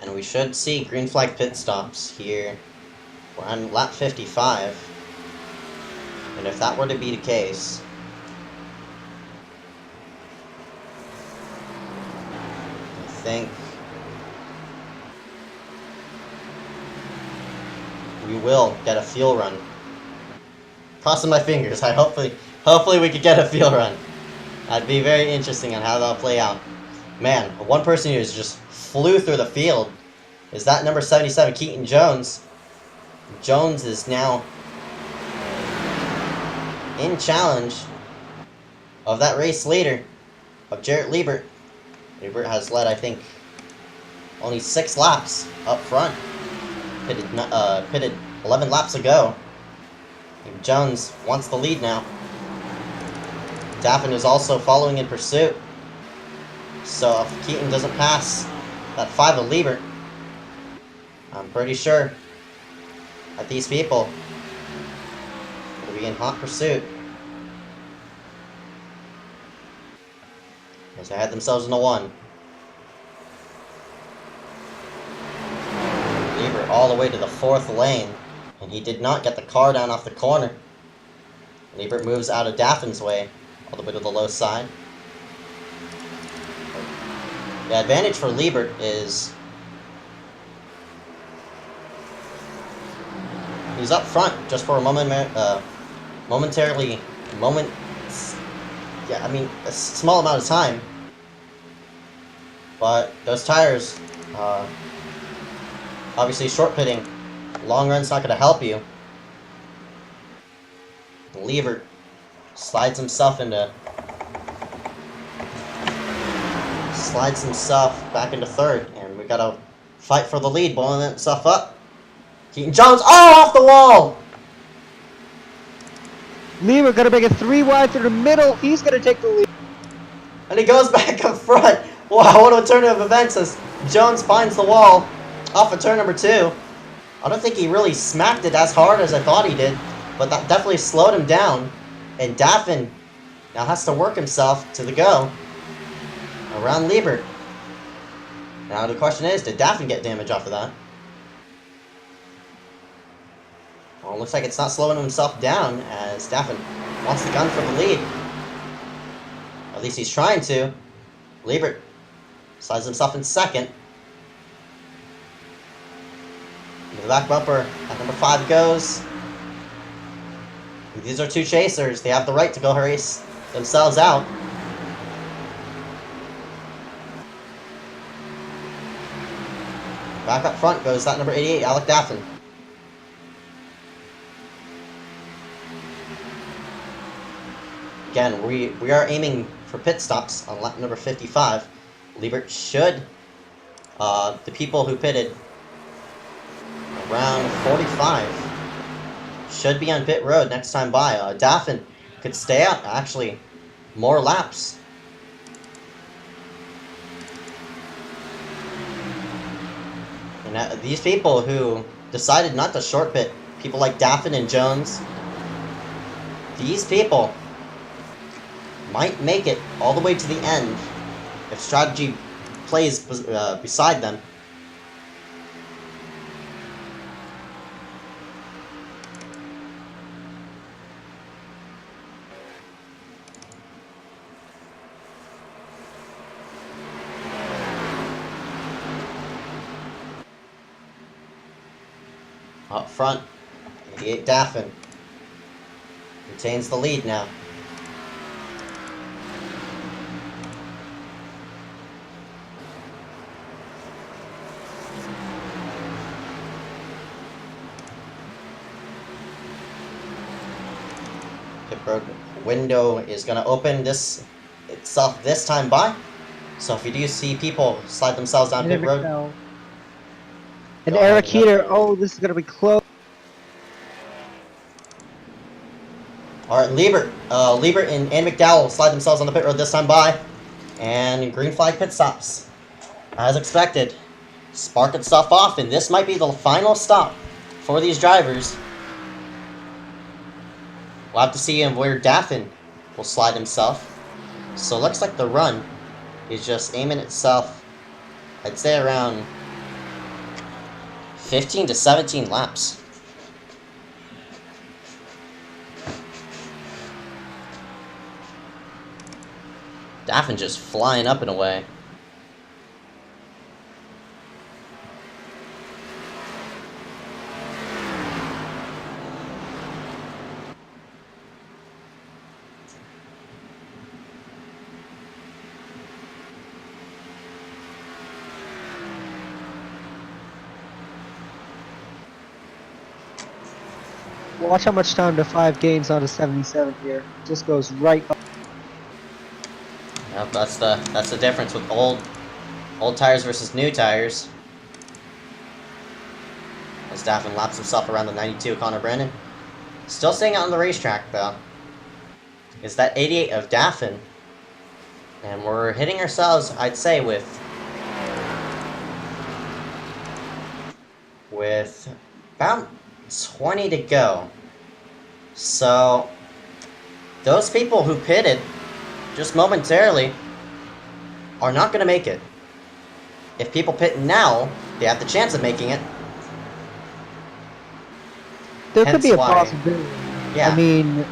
And we should see green flag pit stops here. We're on lap 55. And if that were to be the case, I think we will get a fuel run. Crossing my fingers. Hopefully we could get a fuel run. That'd be very interesting on how that'll play out. Man, one person who just flew through the field is that number 77, Keaton Jones. Jones is now in challenge of that race leader, of Jarrett Liebert. Liebert has led, I think, only 6 laps up front. Pitted 11 laps ago. And Jones wants the lead now. Daffin is also following in pursuit. So if Keaton doesn't pass that 5 of Liebert, I'm pretty sure that these people will be in hot pursuit as they had themselves in a 1. Liebert all the way to the 4th lane, and he did not get the car down off the corner. Liebert moves out of Daffin's way all the way to the low side. The advantage for Liebert is he's up front just for a a small amount of time. But those tires, obviously short pitting, long run's not going to help you. Liebert slides himself back into third, and we gotta fight for the lead, blowing himself up. Keaton Jones, oh, off the wall! Liebert gonna make it 3 wide through the middle. He's gonna take the lead. And he goes back up front. Wow, what a turn of events as Jones finds the wall off of turn number 2. I don't think he really smacked it as hard as I thought he did, but that definitely slowed him down. And Daffin now has to work himself to the go around Liebert. Now the question is, did Daffin get damage off of that? Well, it looks like it's not slowing himself down as Daffin wants the gun for the lead. At least he's trying to. Liebert slides himself in second. Into the back bumper at number 5 goes. These are 2 chasers. They have the right to go race themselves out. Back up front goes that number 88, Alec Daffin. Again, we are aiming for pit stops on lap number 55. Liebert should, the people who pitted around 45 should be on pit road next time by. Daffin could stay out, actually, more laps. And these people who decided not to short pit, people like Daffin and Jones, these people might make it all the way to the end if strategy plays beside them. Up front, 88 Daffin retains the lead now. Pit road window is going to open itself this time by. So if you do see people slide themselves down pit road. And Eric Heater, oh, this is going to be close. Alright, Liebert and McDowell slide themselves on the pit road this time by. And green flag pit stops. As expected. Spark itself off, and this might be the final stop for these drivers. We'll have to see where Daffin will slide himself. So it looks like the run is just aiming itself, I'd say around 15 to 17 laps. Daffin just flying up and away. Watch how much time the 5 gains on a 77 here. Just goes right up. Yep, that's the difference with old tires versus new tires. As Daffin laps himself around the 92, Connor Brennan. Still staying out on the racetrack though. Is that 88 of Daffin. And we're hitting ourselves, I'd say, with about 20 to go. So those people who pitted just momentarily are not going to make it. If people pit now, they have the chance of making it. There could be a possibility. Yeah. I mean,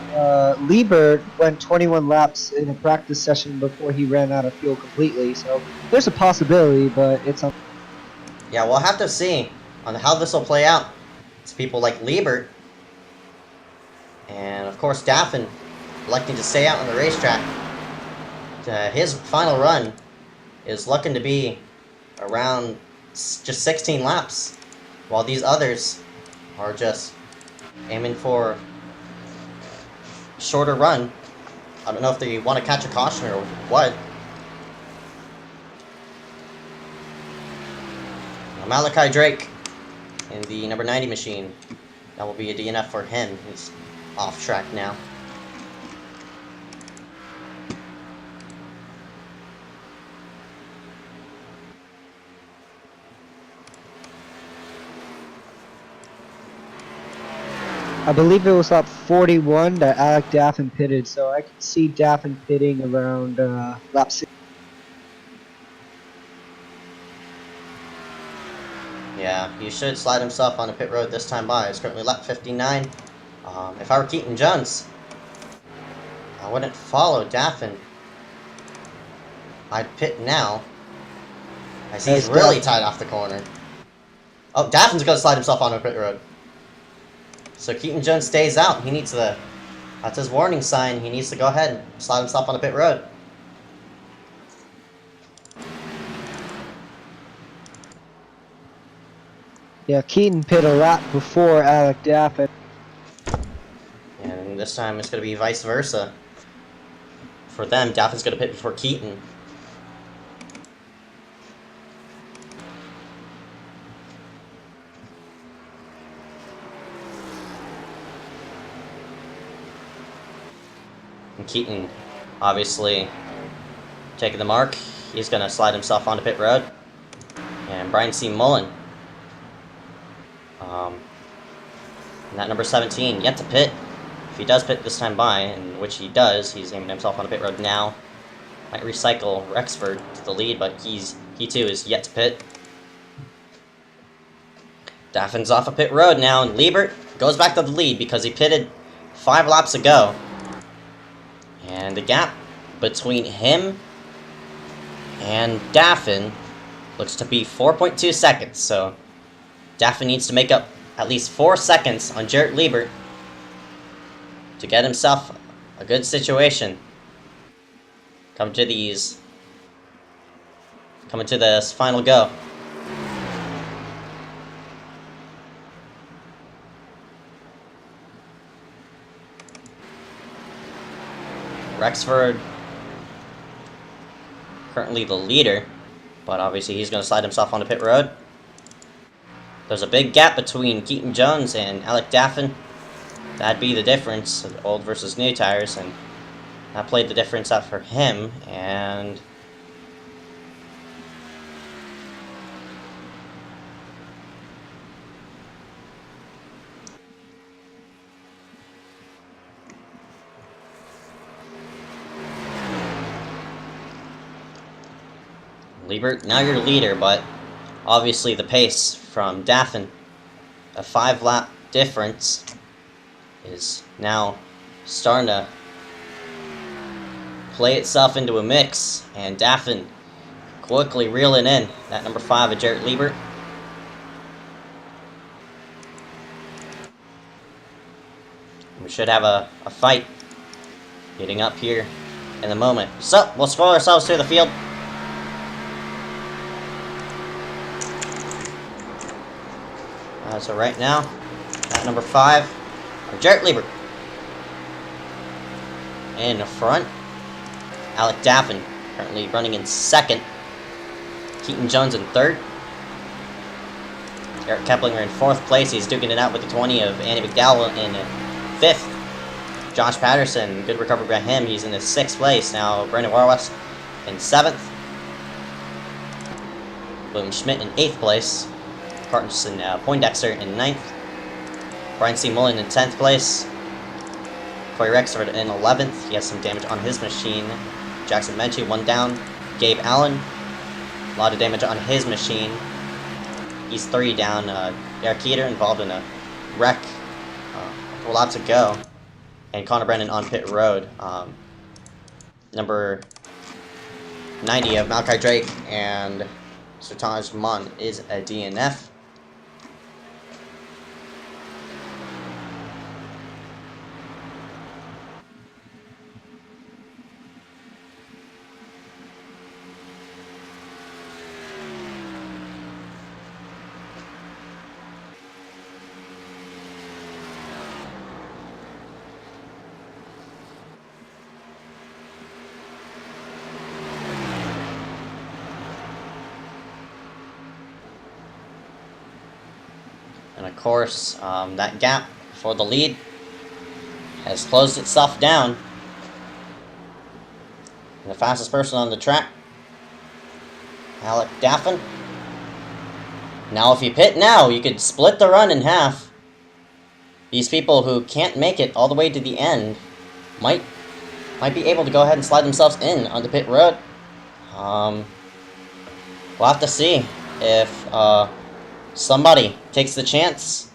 Liebert went 21 laps in a practice session before he ran out of fuel completely, so there's a possibility, but it's un- Yeah, we'll have to see on how this will play out. It's people like Liebert and, of course, Daffin electing to stay out on the racetrack. His final run is looking to be around just 16 laps, while these others are just aiming for shorter run. I don't know if they want to catch a caution or what. Malachi Drake in the number 90 machine. That will be a DNF for him. He's off track now. I believe it was lap 41 that Alec Daffin pitted, so I could see Daffin pitting around lap 6. Yeah, he should slide himself on the pit road this time by. It's currently lap 59. If I were Keaton Jones, I wouldn't follow Daffin. I'd pit now, as he's really tight off the corner. Oh, Daffin's going to slide himself on the pit road. So Keaton Jones stays out. He needs to... That's his warning sign. He needs to go ahead and slide himself on the pit road. Yeah, Keaton pit a lap before Alec Daffin. And this time it's going to be vice versa. For them, Daffin's going to pit before Keaton. And Keaton, obviously, taking the mark. He's going to slide himself onto pit road. And Brian C. Mullen. And that number 17, yet to pit. If he does pit this time by, in which he does, he's aiming himself on the pit road now. Might recycle Rexford to the lead, but he too is yet to pit. Daffin's off a pit road now, and Liebert goes back to the lead because he pitted 5 laps ago. And the gap between him and Daffin looks to be 4.2 seconds, so Daffin needs to make up at least 4 seconds on Jarrett Liebert to get himself a good situation. Coming to this final go. Rexford, currently the leader, but obviously he's going to slide himself on the pit road. There's a big gap between Keaton Jones and Alec Daffin. That'd be the difference, old versus new tires, and that played the difference out for him, and Liebert, now you're leader, but obviously the pace from Daffin, a 5-lap difference, is now starting to play itself into a mix, and Daffin quickly reeling in that number 5 of Jarrett Liebert. We should have a fight getting up here in a moment. So, we'll scroll ourselves through the field. So right now, at number 5, Jarrett Liebert. In the front, Alec Daffin, currently running in 2nd. Keaton Jones in 3rd. Eric Keplinger in 4th place. He's duking it out with the 20 of Andy McDowell in 5th. Josh Patterson, good recovery by him. He's in the 6th place. Now Brandon Warwas in 7th. William Schmidt in 8th place. Carson Poindexter in 9th. Brian C. Mullen in 10th place. Corey Rexford in 11th. He has some damage on his machine. Jackson Menchie, 1 down. Gabe Allen, a lot of damage on his machine. He's 3 down. Eric Keeter involved in a wreck a couple laps ago. And Connor Brennan on pit road. Number 90 of Malachi Drake and Sertaj Mon is a DNF. of course, that gap for the lead has closed itself down. And the fastest person on the track, Alec Daffin. Now if you pit now, you could split the run in half. These people who can't make it all the way to the end might be able to go ahead and slide themselves in on the pit road. We'll have to see if somebody takes the chance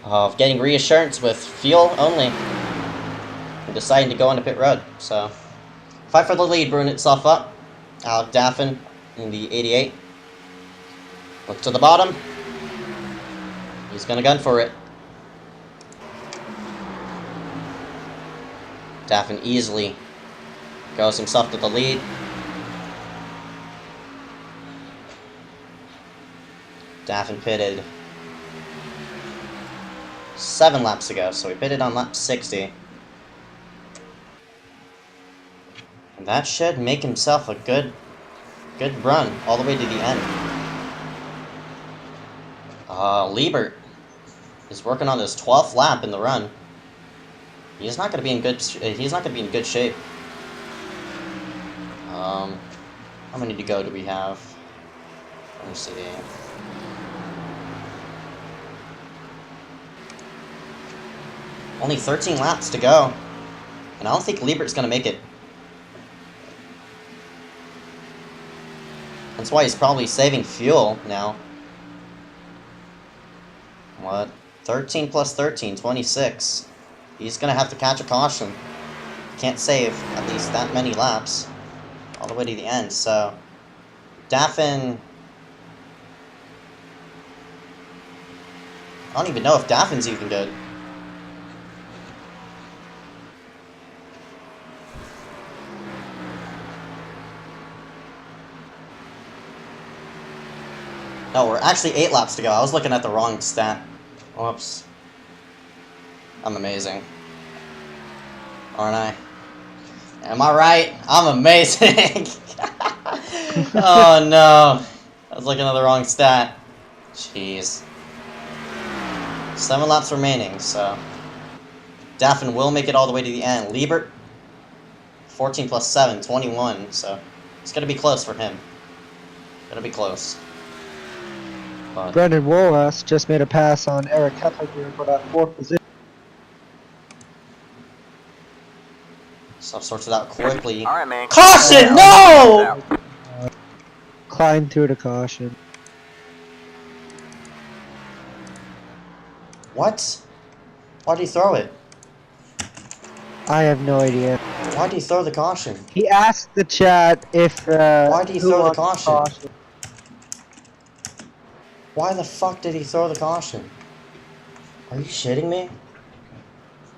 of getting reassurance with fuel only and deciding to go on the pit road. So, fight for the lead brewing itself up. Alec Daffin in the 88. Look to the bottom. He's gonna gun for it. Daffin easily goes himself to the lead. Daffin pitted 7 laps ago, so he pitted on lap 60. And that should make himself a good run all the way to the end. Liebert is working on his 12th lap in the run. He's not going to be in good. He's not going to be in good shape. How many to go do we have? Let me see. Only 13 laps to go, and I don't think Liebert's going to make it. That's why he's probably saving fuel now. What? 13 plus 13, 26. He's going to have to catch a caution. Can't save at least that many laps all the way to the end. So, Daffin... I don't even know if Daffin's even good. No, we're actually 8 laps to go. I was looking at the wrong stat. Whoops. I'm amazing. Aren't I? Am I right? I'm amazing! Oh no. I was looking at the wrong stat. Jeez. 7 laps remaining, so... Daffin will make it all the way to the end. Liebert, 14 plus 7, 21, so... It's gonna be close for him. Gonna be close. But Brendan Wohlhuss just made a pass on Eric Heppinger for that 4th position. stuff sorts it out quickly. All right, man. Caution! No! Climb through the caution. What? Why'd he throw it? I have no idea. Why'd he throw the caution? He asked the chat if Why'd he who throw the wants caution? Why the fuck did he throw the caution? Are you shitting me?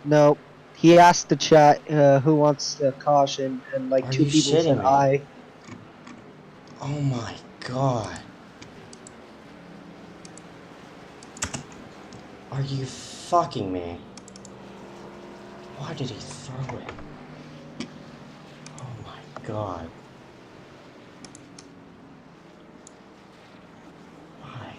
No. He asked the chat who wants the caution, and like Are 2 you people shitting said me? I. Oh my god. Are you fucking me? Why did he throw it? Oh my god. Why?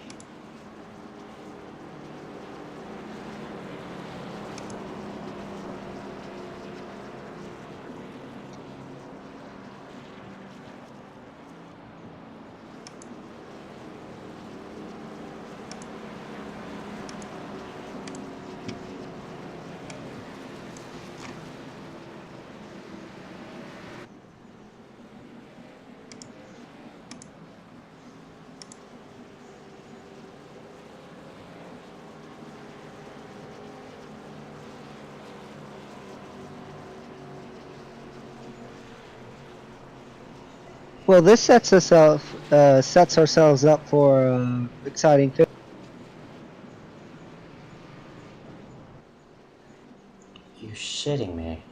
Well, this sets ourselves up for exciting finish. You shitting me?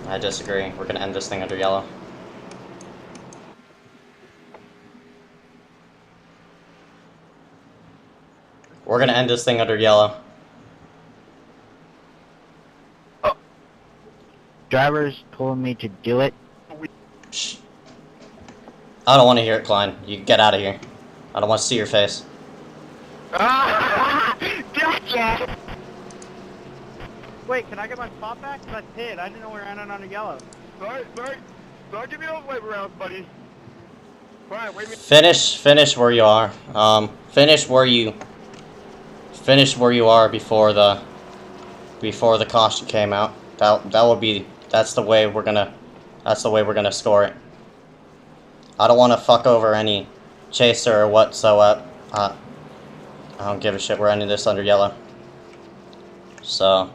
I disagree. We're gonna end this thing under yellow. We're gonna end this thing under yellow. Drivers told me to do it. Shh. I don't want to hear it, Klein. You get out of here. I don't want to see your face. Gotcha! Wait, can I get my spot back? That's it. I didn't know we were ending on a yellow. Sorry, give me those wave rounds, buddy. Fine, wait a minute. Finish where you are. Finish where you are before the caution came out. That's the way we're gonna score it. I don't want to fuck over any chaser or whatsoever. I don't give a shit. We're ending this under yellow. So.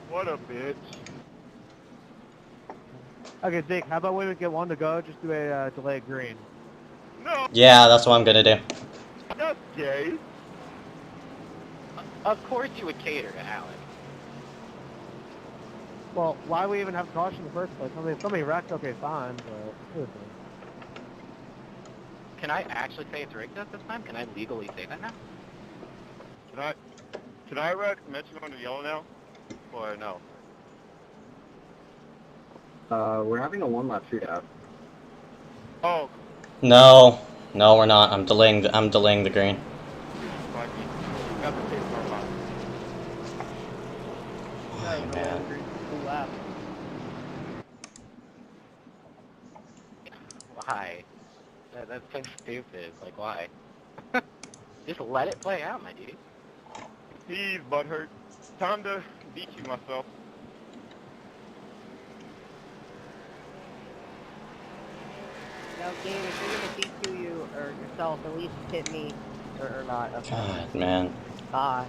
What a bitch. Okay, Zeke, how about we would get one to go? Just do a delay green. No, Yeah, that's what I'm gonna do. that's gay. Of course you would cater to Alex. Well, why we even have caution in the first place? I mean, if somebody wrecked, okay, fine, but... Can I actually say it's rigged at this time? Can I legally say that now? Can I mention on the yellow now? Or no? We're having a one-lap shootout. Oh, No, we're not. I'm delaying the green. fuck you. Got the pace car box. Oh, man. Why? That's so stupid. Like, why? Just let it play out, my dude. He's butthurt. Time to beat you myself. No, Gabe, if you're gonna DQ you or yourself, at least hit me or not. Okay. God, man. Bye.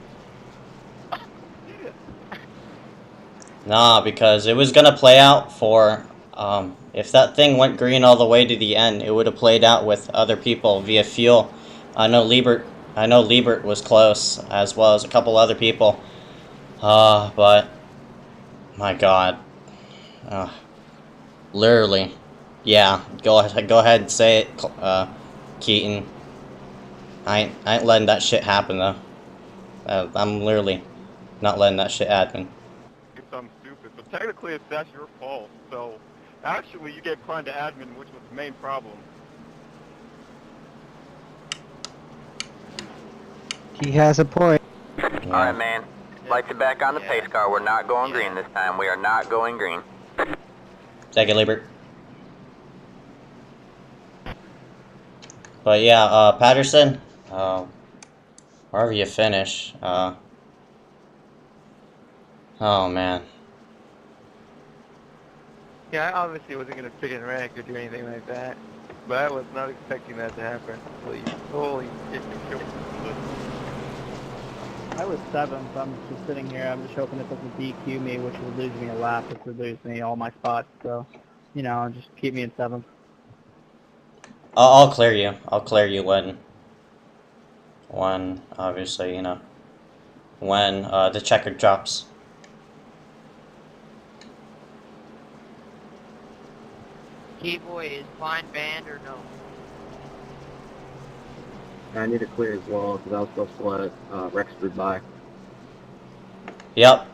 Nah, because it was gonna play out for, if that thing went green all the way to the end, it would have played out with other people via fuel. I know Liebert was close, as well as a couple other people. But, my God. Literally. Yeah, go ahead and say it, Keaton. I ain't letting that shit happen, though. I'm literally not letting that shit happen. Do something stupid. So technically, that's your fault. So actually, you get assigned to admin, which was the main problem. He has a point. Alright, man. Lights are back on the pace car. We're not going green this time. We are not going green. Thank you, Liebert. But yeah, Patterson, wherever you finish, oh man. Yeah, I obviously wasn't gonna pick and rank or do anything like that. But I was not expecting that to happen. Holy shit. I was 7th. I'm just sitting here. I'm just hoping it doesn't DQ me, which would lose me a lap, which would lose me all my spots. So, you know, just keep me in 7th. I'll clear you. I'll clear you when obviously, you know, when the checker drops. Keyboy, is blind banned or no? I need to clear as well, because I was supposed to let Rexford by. Yep.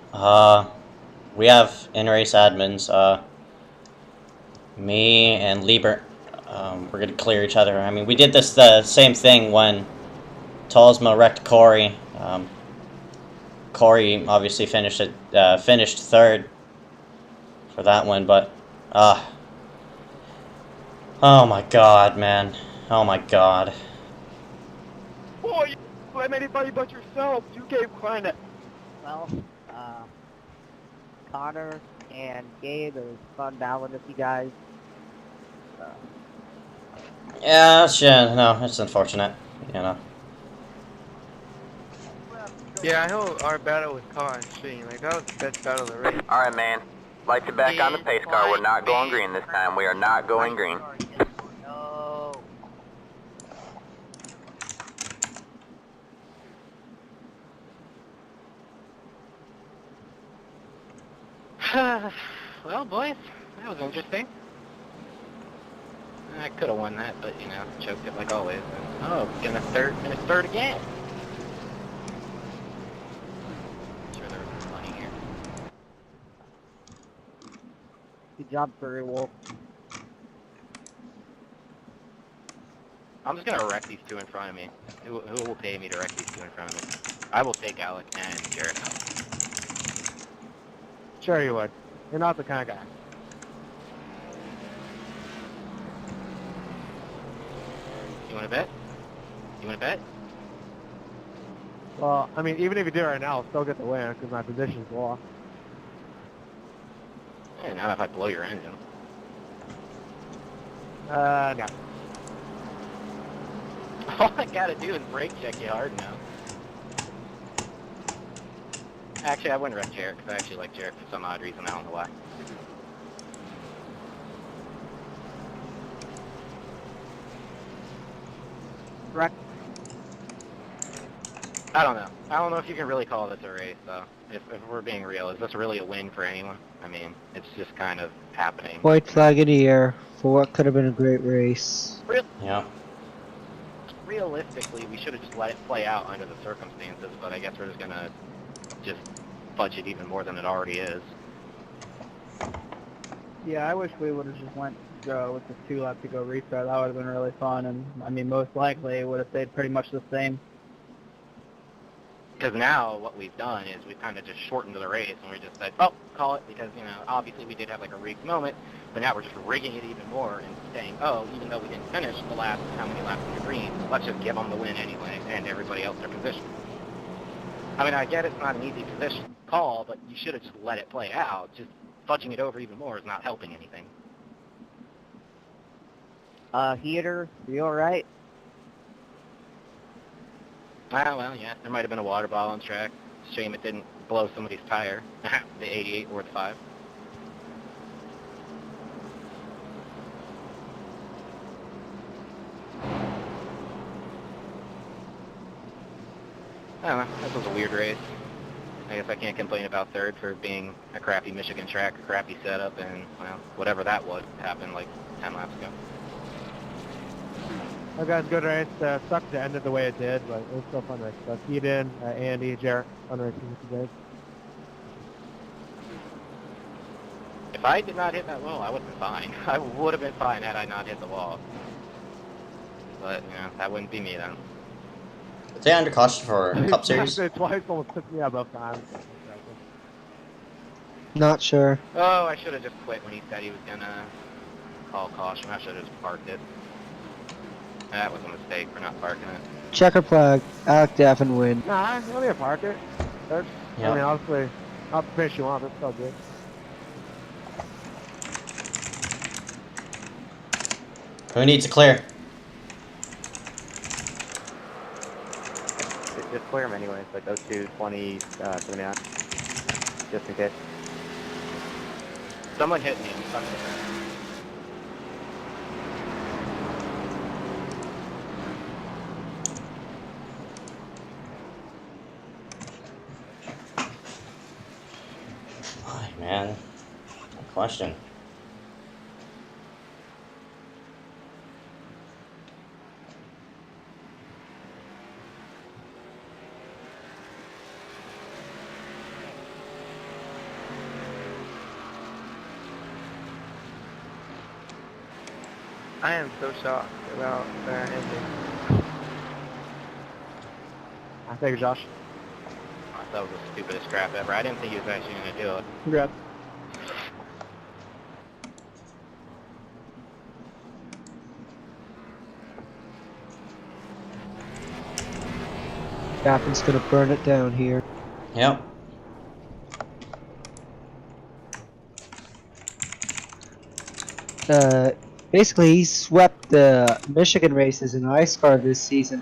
We have in-race admins. Me and Liebert. We're gonna clear each other. I mean, we did this the same thing when Talsma wrecked Corey. Corey obviously finished 3rd for that one, but oh my God, man. Oh my God. Boy, you didn't blame anybody but yourself. You gave Klein that. Well, Connor and Gabe, it was fun battling with you guys. Yeah, no, it's unfortunate, you know. Yeah, I know our battle with Con Sheen, like that was the best battle of the race. Alright, man. Lights are back on the pace car. We're not going green this time. We are not going green. No. Well, boys, that was interesting. I could have won that, but you know, choked it like always. And, oh, gonna finish third again. Sure, there was some money here. Good job, Furry Wolf. I'm just gonna wreck these two in front of me. Who will pay me to wreck these two in front of me? I will take Alec and Jared out. Sure you would. You're not the kind of guy. You wanna bet? You wanna bet? Well, I mean, even if you do it right now, I'll still get the win because my position's lost. Yeah, not if I blow your engine. No. All I gotta do is brake check you hard now. Actually, I wouldn't wreck Jarek, because I actually like Jarek for some odd reason, I don't know why. Wreck. I don't know. I don't know if you can really call this a race, though. If we're being real, is this really a win for anyone? I mean, it's just kind of happening. White flag in the air for what could have been a great race. Yeah. Realistically, we should have just let it play out under the circumstances, but I guess we're just gonna just fudge it even more than it already is. Yeah, I wish we would have just went with the 2 lap to go restart. That would have been really fun, and I mean, most likely it would have stayed pretty much the same. Because now what we've done is we've kind of just shortened the race, and we just said, oh, call it, because, you know, obviously we did have like a rigged moment, but now we're just rigging it even more and saying, oh, even though we didn't finish the last how many laps in the green, let's just give them the win anyway, and everybody else their position. I mean, I get it's not an easy position call, but you should have just let it play out. Just fudging it over even more is not helping anything. Heater, you alright? Ah, well, yeah, there might have been a water bottle on track. Shame it didn't blow somebody's tire. The 88 or the 5. I don't know, this was a weird race. I guess I can't complain about third for being a crappy Michigan track, a crappy setup, and, well, whatever that was happened like 10 laps ago. Well, guys, good race. Sucked to end it the way it did, but it was still a fun race. So, Keaton, Andy, Jarek, fun racing with you guys. If I did not hit that wall, I would have been fine. I would have been fine had I not hit the wall. But, you know, that wouldn't be me then. Is they under caution for Cup Series? It twice almost took me out both times. Not sure. Oh, I should have just quit when he said he was gonna call caution. I should have just parked it. That was a mistake for not parking it. Checker flag. Alec Daffin win. Nah, you don't need to park it. I mean, obviously, not the pace you want, but it's still good. Who needs to clear? Just clear them anyways, like those 220, 79, just in case. Someone hit me. I'm stuck in the ground. Why, man? Good question. I am so shocked about that ending. I think Josh. That was the stupidest crap ever. I didn't think he was actually going to do it. Congrats. Daffin's gonna burn it down here. Yep. Basically, he swept the Michigan races in iSCAR this season.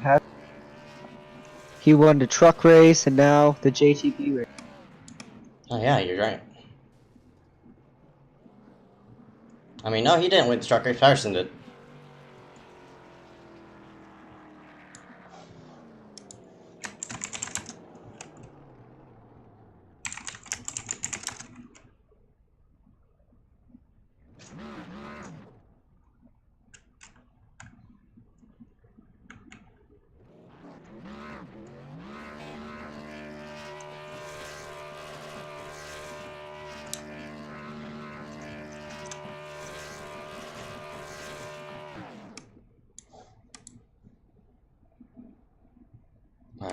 He won the truck race and now the JTP race. Oh yeah, you're right. I mean, no, he didn't win the truck race. Patterson did.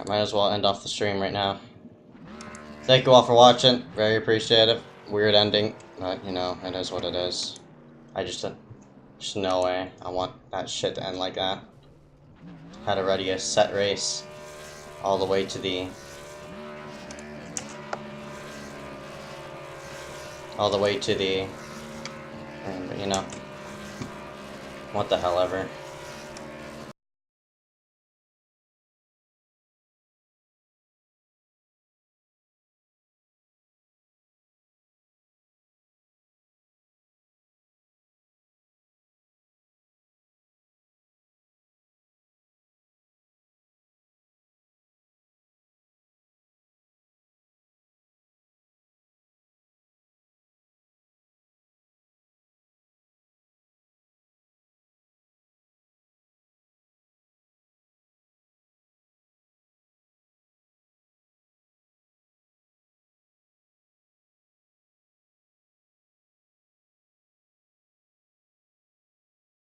Alright, might as well end off the stream right now. Thank you all for watching. Very appreciative. Weird ending, but you know, it is what it is. Just no way I want that shit to end like that. Had already a set race all the way to the and you know, what the hell ever.